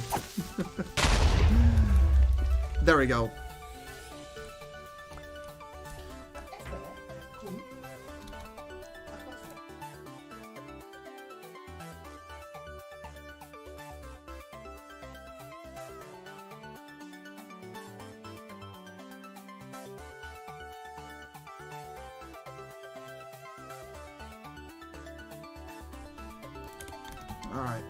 There we go. All right.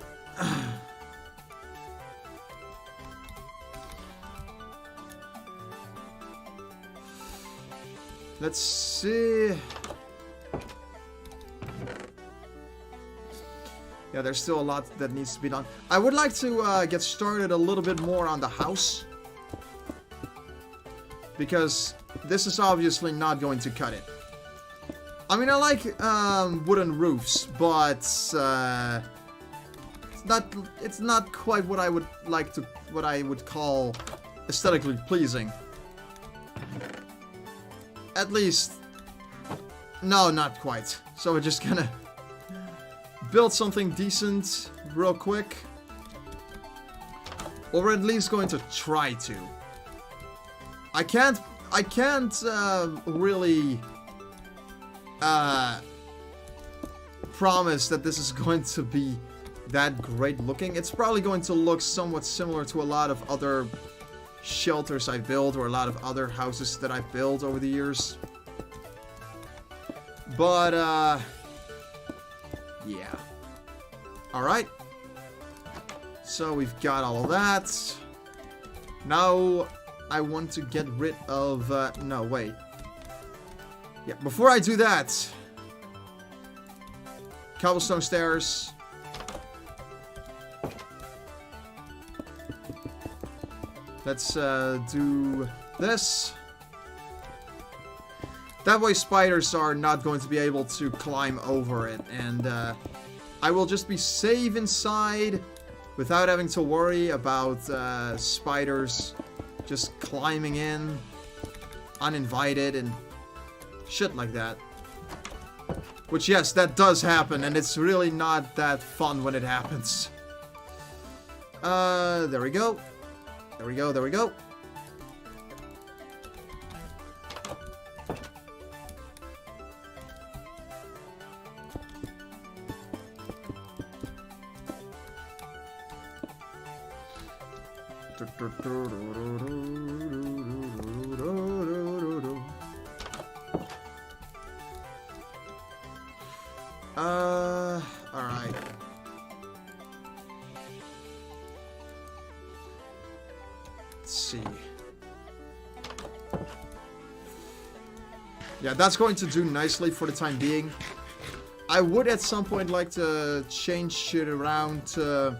Let's see. Yeah, there's still a lot that needs to be done. I would like to get started a little bit more on the house. Because this is obviously not going to cut it. I mean, I like wooden roofs, but it's not quite what I would call aesthetically pleasing. At least, no, not quite. So we're just gonna build something decent real quick. Or we're at least going to try to. I can't really promise that this is going to be that great looking. It's probably going to look somewhat similar to a lot of other shelters I built or a lot of other houses that I've built over the years. But, yeah. Alright. So we've got all of that. Now I want to get rid of, no, wait. Yeah, before I do that, cobblestone stairs. Let's do this. That way spiders are not going to be able to climb over it. And I will just be safe inside without having to worry about spiders just climbing in uninvited and shit like that. Which, yes, that does happen, and it's really not that fun when it happens. There we go. There we go, there we go. Alright. Let's see. Yeah, that's going to do nicely for the time being. I would at some point like to change shit around to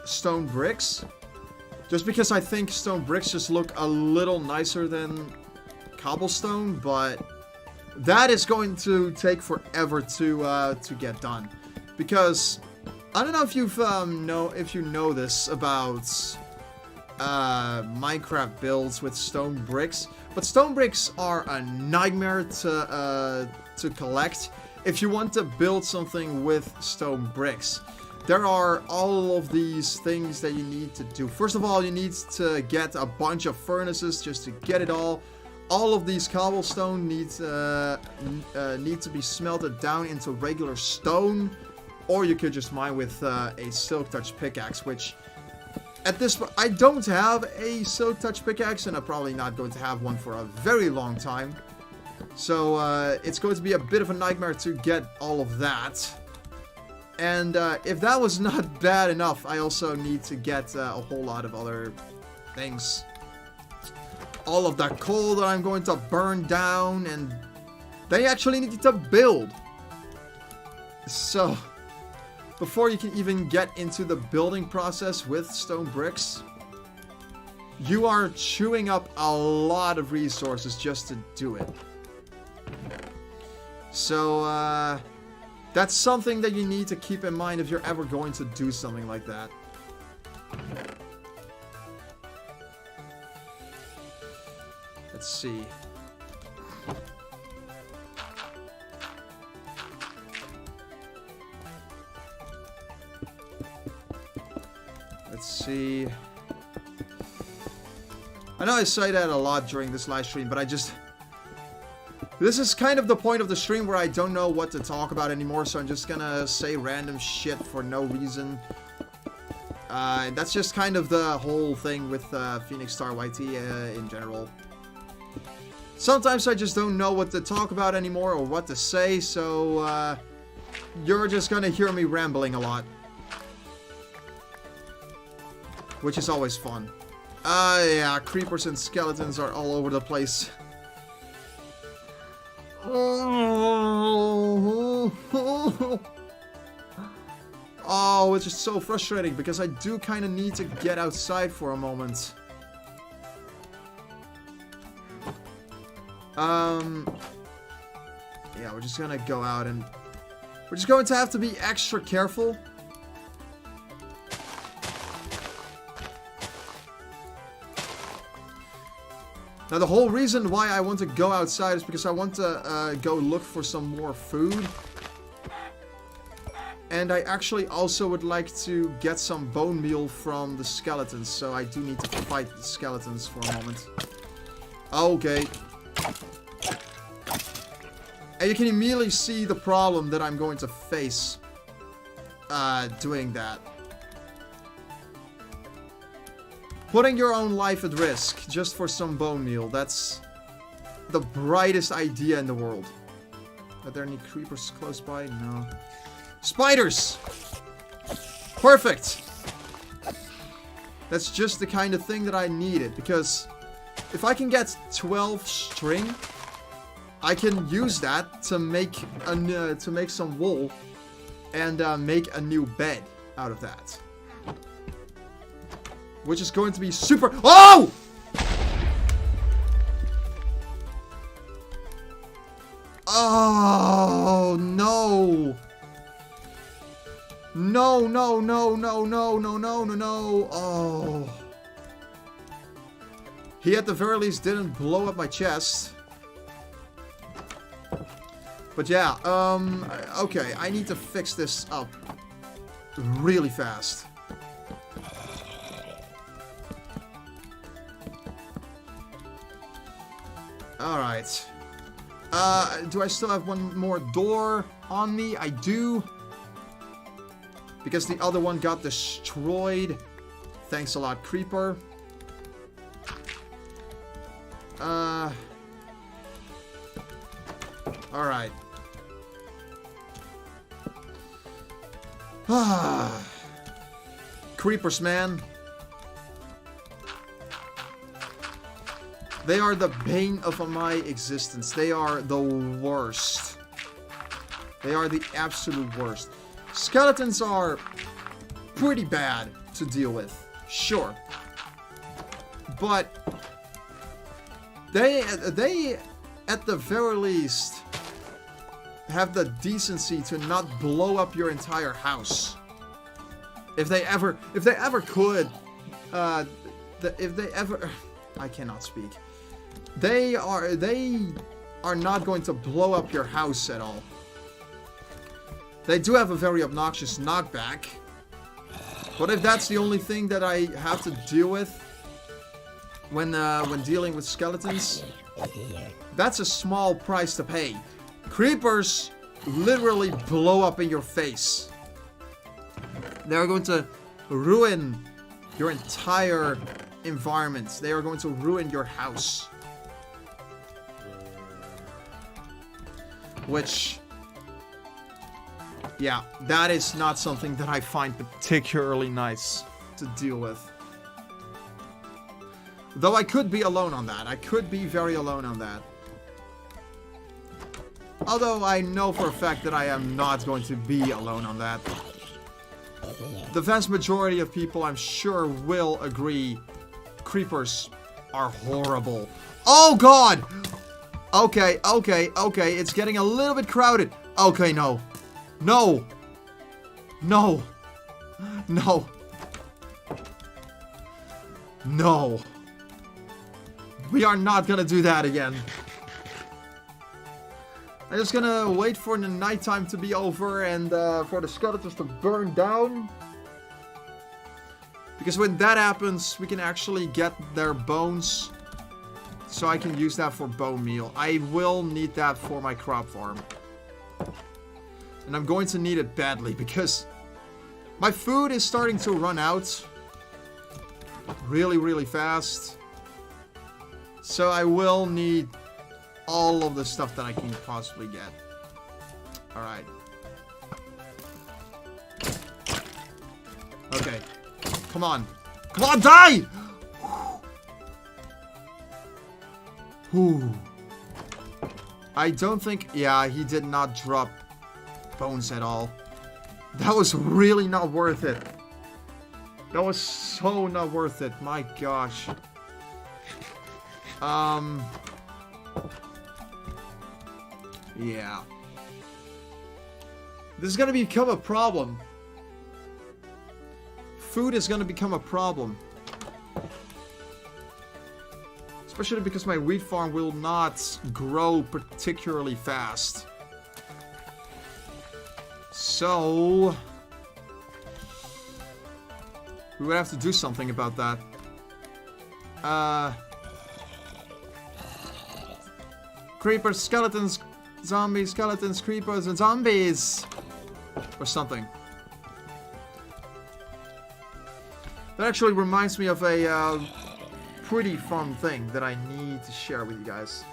stone bricks. Just because I think stone bricks just look a little nicer than cobblestone, but that is going to take forever to get done. Because I don't know if you know this about Minecraft builds with stone bricks, but stone bricks are a nightmare to collect if you want to build something with stone bricks. There are all of these things that you need to do. First of all, you need to get a bunch of furnaces just to get it all. All of these cobblestone need to be smelted down into regular stone, or you could just mine with a silk touch pickaxe, which at this point I don't have a silk touch pickaxe, and I'm probably not going to have one for a very long time. So it's going to be a bit of a nightmare to get all of that. And if that was not bad enough, I also need to get a whole lot of other things. All of that coal that I'm going to burn down, and they actually need to build. So, before you can even get into the building process with stone bricks, you are chewing up a lot of resources just to do it. So, that's something that you need to keep in mind if you're ever going to do something like that. Let's see. Let's see. I know I say that a lot during this live stream, but this is kind of the point of the stream where I don't know what to talk about anymore, so I'm just gonna say random shit for no reason. That's just kind of the whole thing with PhoenixStarYT in general. Sometimes I just don't know what to talk about anymore or what to say, so you're just gonna hear me rambling a lot. Which is always fun. Yeah, creepers and skeletons are all over the place. which is so frustrating because I do kind of need to get outside for a moment. Yeah, we're just gonna go out and we're just going to have to be extra careful. Now, the whole reason why I want to go outside is because I want to go look for some more food. And I actually also would like to get some bone meal from the skeletons. So I do need to fight the skeletons for a moment. Okay. And you can immediately see the problem that I'm going to face doing that. Putting your own life at risk just for some bone meal. That's the brightest idea in the world. Are there any creepers close by? No. Spiders! Perfect! That's just the kind of thing that I needed. Because if I can get 12 string, I can use that to make some wool and make a new bed out of that. Which is going to be super... Oh! Oh, no. No, no, no, no, no, no, no, no, no. Oh. He at the very least didn't blow up my chest. But yeah, okay, I need to fix this up really fast. Alright. Do I still have one more door on me? I do. Because the other one got destroyed. Thanks a lot, Creeper. Alright. Creepers, man. They are the bane of my existence. They are the worst. They are the absolute worst. Skeletons are pretty bad to deal with. Sure. But they at the very least have the decency to not blow up your entire house. If they ever could, if they ever, I cannot speak. They are not going to blow up your house at all. They do have a very obnoxious knockback. But if that's the only thing that I have to deal with when dealing with skeletons, that's a small price to pay. Creepers literally blow up in your face. They're going to ruin your entire environment. They are going to ruin your house. Which, yeah, that is not something that I find particularly nice to deal with. Though I could be alone on that. I could be very alone on that. Although I know for a fact that I am not going to be alone on that. The vast majority of people, I'm sure, will agree creepers are horrible. Oh, God! Okay, okay, okay. It's getting a little bit crowded. Okay, no. No. No. No. No. We are not gonna do that again. I'm just gonna wait for the nighttime to be over and for the skeletons to burn down. Because when that happens, we can actually get their bones. So I can use that for bone meal. I will need that for my crop farm. And I'm going to need it badly because my food is starting to run out. Really, really fast. So I will need all of the stuff that I can possibly get. Alright. Okay. Come on. Come on, die! Whew. I don't think... Yeah, he did not drop bones at all. That was really not worth it. That was so not worth it. My gosh. Yeah. This is gonna become a problem. Food is gonna become a problem. Especially because my wheat farm will not grow particularly fast. So... we would have to do something about that. Creepers, skeletons, zombies, skeletons, creepers, and zombies! Or something. That actually reminds me of a pretty fun thing that I need to share with you guys.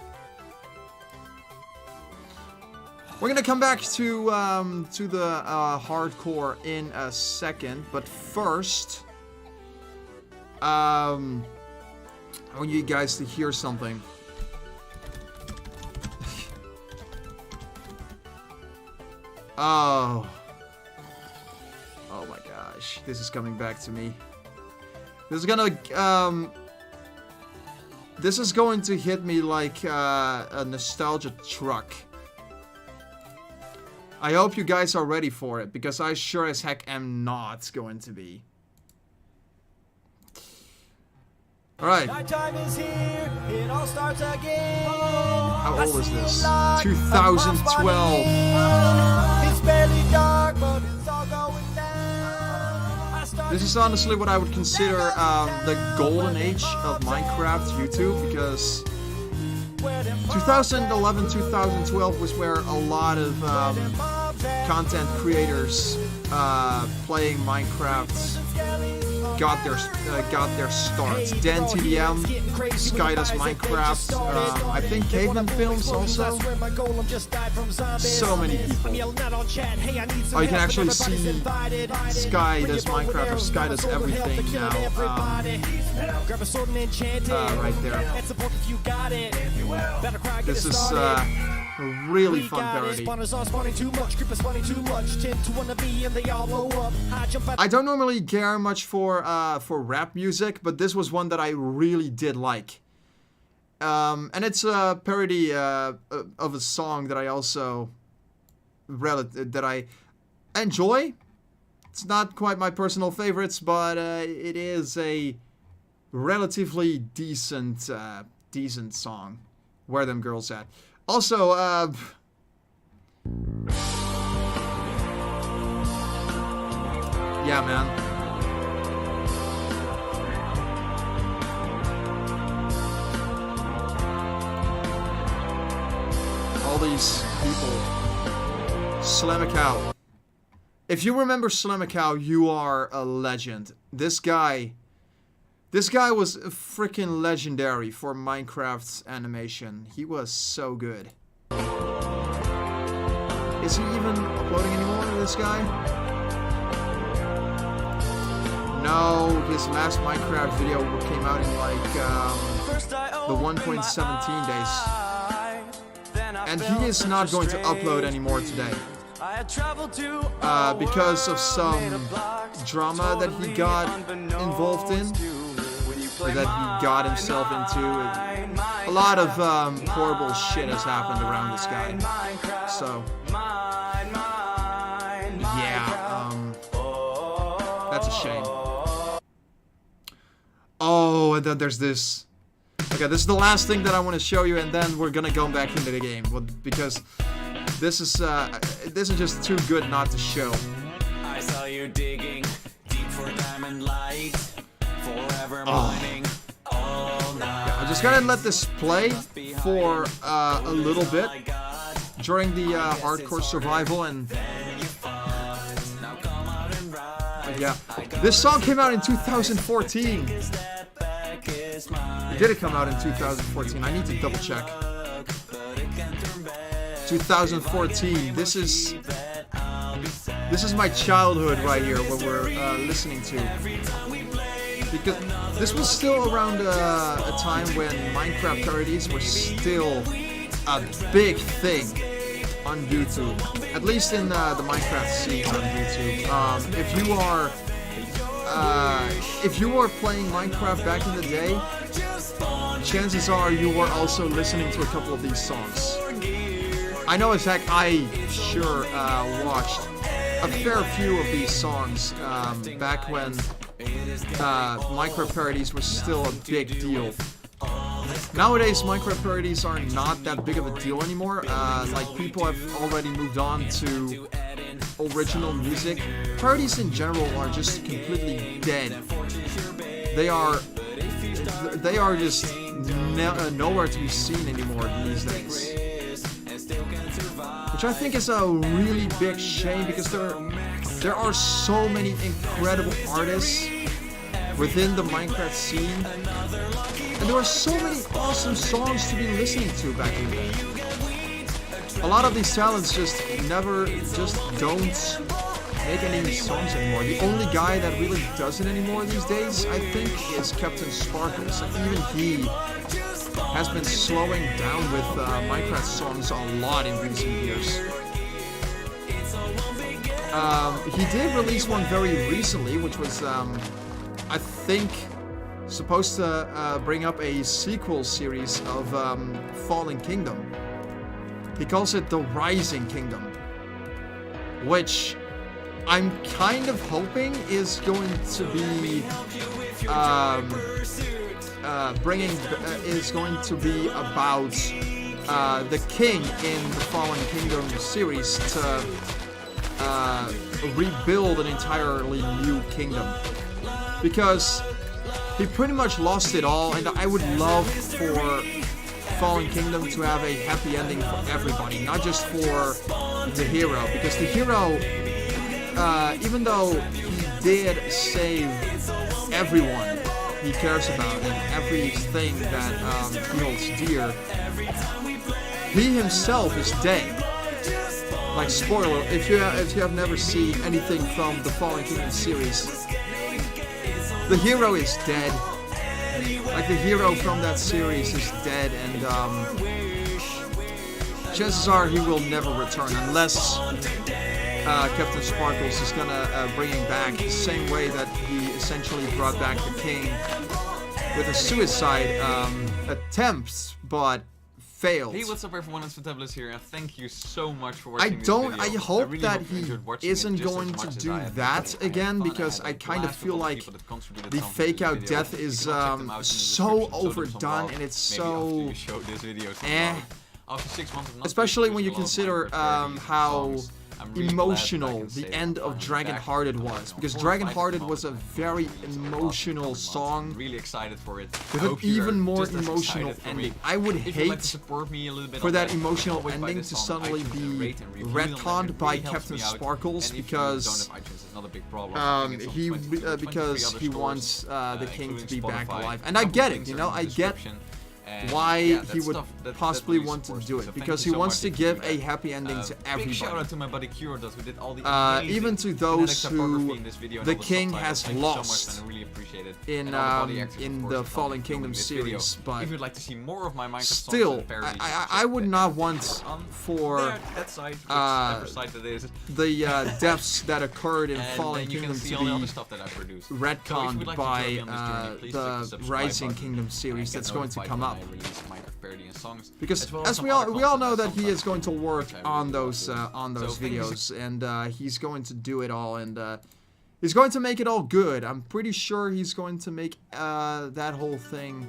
We're gonna come back to the hardcore in a second, but first... I want you guys to hear something. Oh my gosh, this is coming back to me. This is gonna, this is going to hit me like a nostalgia truck. I hope you guys are ready for it, because I sure as heck am not going to be. Alright. Time is here, it all starts again. How old is this? 2012. It's barely dark, but it's all going down. This is honestly what I would consider the golden age of Minecraft YouTube, because 2011, 2012 was where a lot of content creators playing Minecraft got their starts. Dan TDM, Skydoes Minecraft, I think Caveman Films also. So many people. Oh, you can actually see Skydoes Minecraft, or Skydoes everything now. Right there. This is a really fun parody. I don't normally care much for rap music, but this was one that I really did like. And it's a parody of a song that I also that I enjoy. It's not quite my personal favorites, but it is a relatively decent decent song. Where Them Girls At? Also, yeah, man. All these people. Slamacow. If you remember Slamacow, you are a legend. This guy was freaking legendary for Minecraft's animation. He was so good. Is he even uploading anymore, this guy? No, his last Minecraft video came out in like the 1.17 days. And he is not going to upload anymore today. Because of some drama that he got involved in. Or that he got himself into. A lot of horrible shit has happened around this guy. So, yeah, that's a shame. Oh, and then there's this. Okay, this is the last thing that I want to show you, and then we're gonna go back into the game, because this is just too good not to show. I saw you digging deep for diamond light. Forever mining all night. Yeah, I'm just gonna let this play for a little bit during the hardcore survival, and yeah, this song came out in 2014. Did it come out in 2014? I need to double check. 2014. This is my childhood right here. What we're listening to. Because this was still around a time when Minecraft parodies were still a big thing on YouTube, at least in the Minecraft scene on YouTube. If you were playing Minecraft back in the day, chances are you were also listening to a couple of these songs. I know as heck I sure watched a fair few of these songs back when Minecraft parodies was still a big deal. Nowadays, Minecraft parodies are not that big of a deal anymore. Like, people have already moved on to original music. Parodies in general are just completely dead. They are just nowhere to be seen anymore these days. Which I think is a really big shame, because there are so many incredible artists within the Minecraft scene, and there are so many awesome songs to be listening to back in the day. A lot of these talents just don't make any songs anymore. The only guy that really does it anymore these days, I think, is Captain Sparkles, and even he has been slowing down with Minecraft songs a lot in recent years. He did release one very recently, which was, I think, supposed to bring up a sequel series of Fallen Kingdom. He calls it The Rising Kingdom, which I'm kind of hoping is going to be is going to be about the king in the Fallen Kingdom series to rebuild an entirely new kingdom, because he pretty much lost it all, and I would love for Fallen Kingdom to have a happy ending for everybody, not just for the hero, because the hero, even though he did save everyone he cares about and everything that he holds dear, he himself is dead. Like, spoiler, if you have never seen anything from the Fallen Kingdom series, the hero is dead. Like, the hero from that series is dead, and chances are he will never return unless Captain Sparkles is gonna bring him back the same way that he essentially brought back the king with a suicide attempt, but failed. Hey, what's up everyone, it's Fantabulous here, and thank you so much for watching this video. I hope really that hope you enjoyed watching he isn't it just going as much to as do I have. that again, because I kind of feel like the fake out death is so overdone, and it's so After 6 months of not especially doing when you a lot of consider Minecraft how songs, I'm really emotional glad that I can say the that end I'm of finally Dragon back. Hearted was, because Dragon Hearted was a very emotional song Really excited for it. with I an hope you are even more just as emotional excited for me. ending. I would If you'd like to hate support me a little bit for on that that, emotional always buy ending this to song on suddenly iTunes and be rate and review it on there. retconned It by really helps Captain me out. Sparkles, And if you because don't have iTunes, it's not a big problem. I think it's on 23 because other he stores, wants the king to including be back Spotify. alive, and I Couple get it. links You are know, in the I get description. And why yeah, he that would stuff, that possibly really want to supports do me, it, so because thank he you so wants much to if you give do a that. happy ending to Big shout everybody. out to my buddy Curidas who did all the amazing Even to phonetic those typography who in this video and the all king subtitles. has Thank you so much, lost man, I really appreciate it. in And all the body actors, of in course, the that helped Fallen me Kingdom filming this video. series, but If you'd like to see more of my Minecraft still, songs and parodies, I would not want for that side, whichever side that is, the deaths that occurred in and Fallen then you can Kingdom see to all the other be stuff that I produced. retconned by the Rising Kingdom series that's going to come up. Because as we all know that he is going to work on those videos, and he's going to do it all, and he's going to make it all good. I'm pretty sure he's going to make that whole thing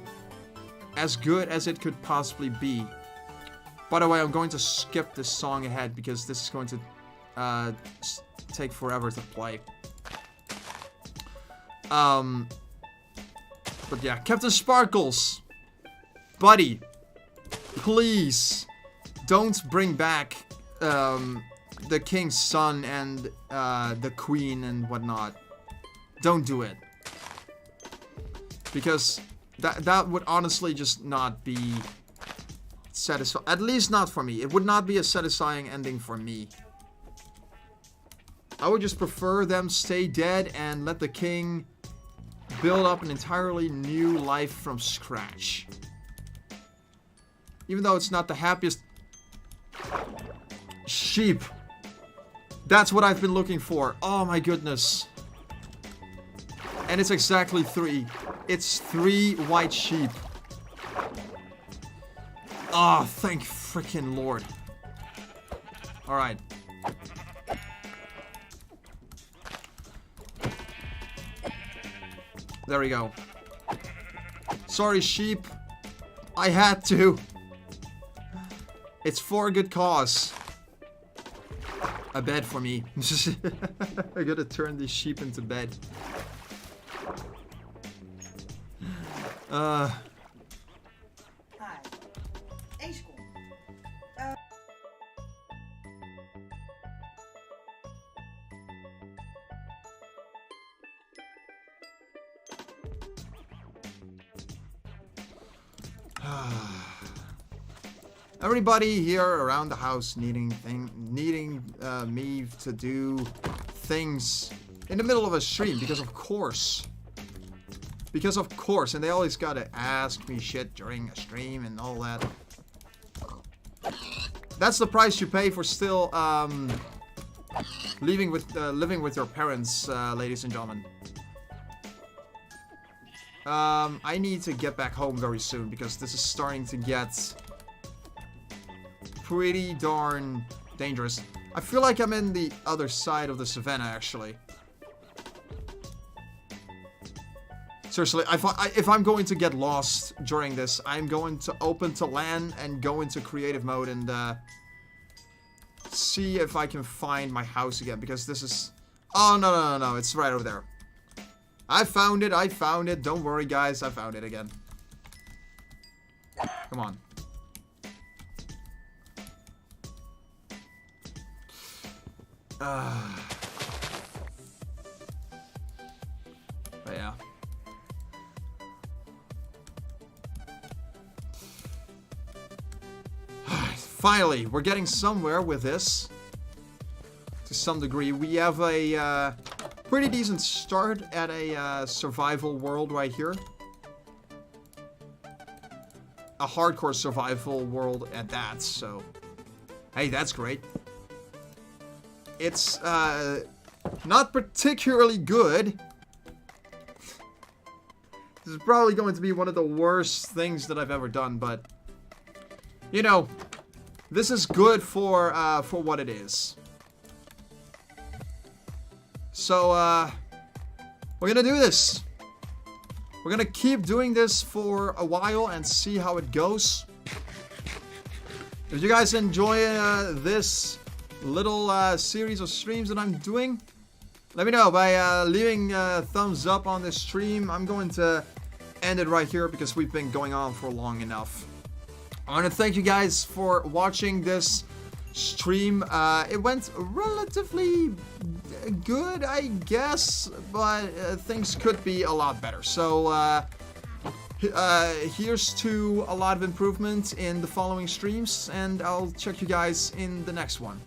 as good as it could possibly be. By the way, I'm going to skip this song ahead because this is going to take forever to play. But yeah, Captain Sparkles, buddy, please don't bring back the king's son and the queen and whatnot. Don't do it, because that would honestly just not be satisfying. At least not for me. It would not be a satisfying ending for me. I would just prefer them stay dead and let the king build up an entirely new life from scratch. Even though it's not the happiest Sheep. That's what I've been looking for. Oh my goodness. And it's exactly 3. It's 3 white sheep. Ah, oh, thank frickin' Lord. Alright. There we go. Sorry, sheep. I had to. It's for a good cause. A bed for me. I gotta turn these sheep into bed. Hi. A-School. Everybody here around the house needing me to do things in the middle of a stream because of course. Because of course, and they always gotta ask me shit during a stream and all that. That's the price you pay for still living with your parents, ladies and gentlemen. I need to get back home very soon because this is starting to get pretty darn dangerous. I feel like I'm in the other side of the savannah, actually. Seriously, if I'm going to get lost during this, I'm going to open to LAN and go into creative mode and see if I can find my house again, because this is... Oh, no, it's right over there. I found it, don't worry guys, I found it again. Come on. But yeah. Finally, we're getting somewhere with this. To some degree. We have a pretty decent start at a survival world right here. A hardcore survival world at that, so... Hey, that's great. It's not particularly good. This is probably going to be one of the worst things that I've ever done, but... You know, this is good for what it is. So, we're gonna do this. We're gonna keep doing this for a while and see how it goes. If you guys enjoy this little series of streams that I'm doing, let me know by leaving a thumbs up on this stream. I'm going to end it right here because we've been going on for long enough. I want to thank you guys for watching this stream. It went relatively good, I guess, but things could be a lot better. So here's to a lot of improvement in the following streams, and I'll check you guys in the next one.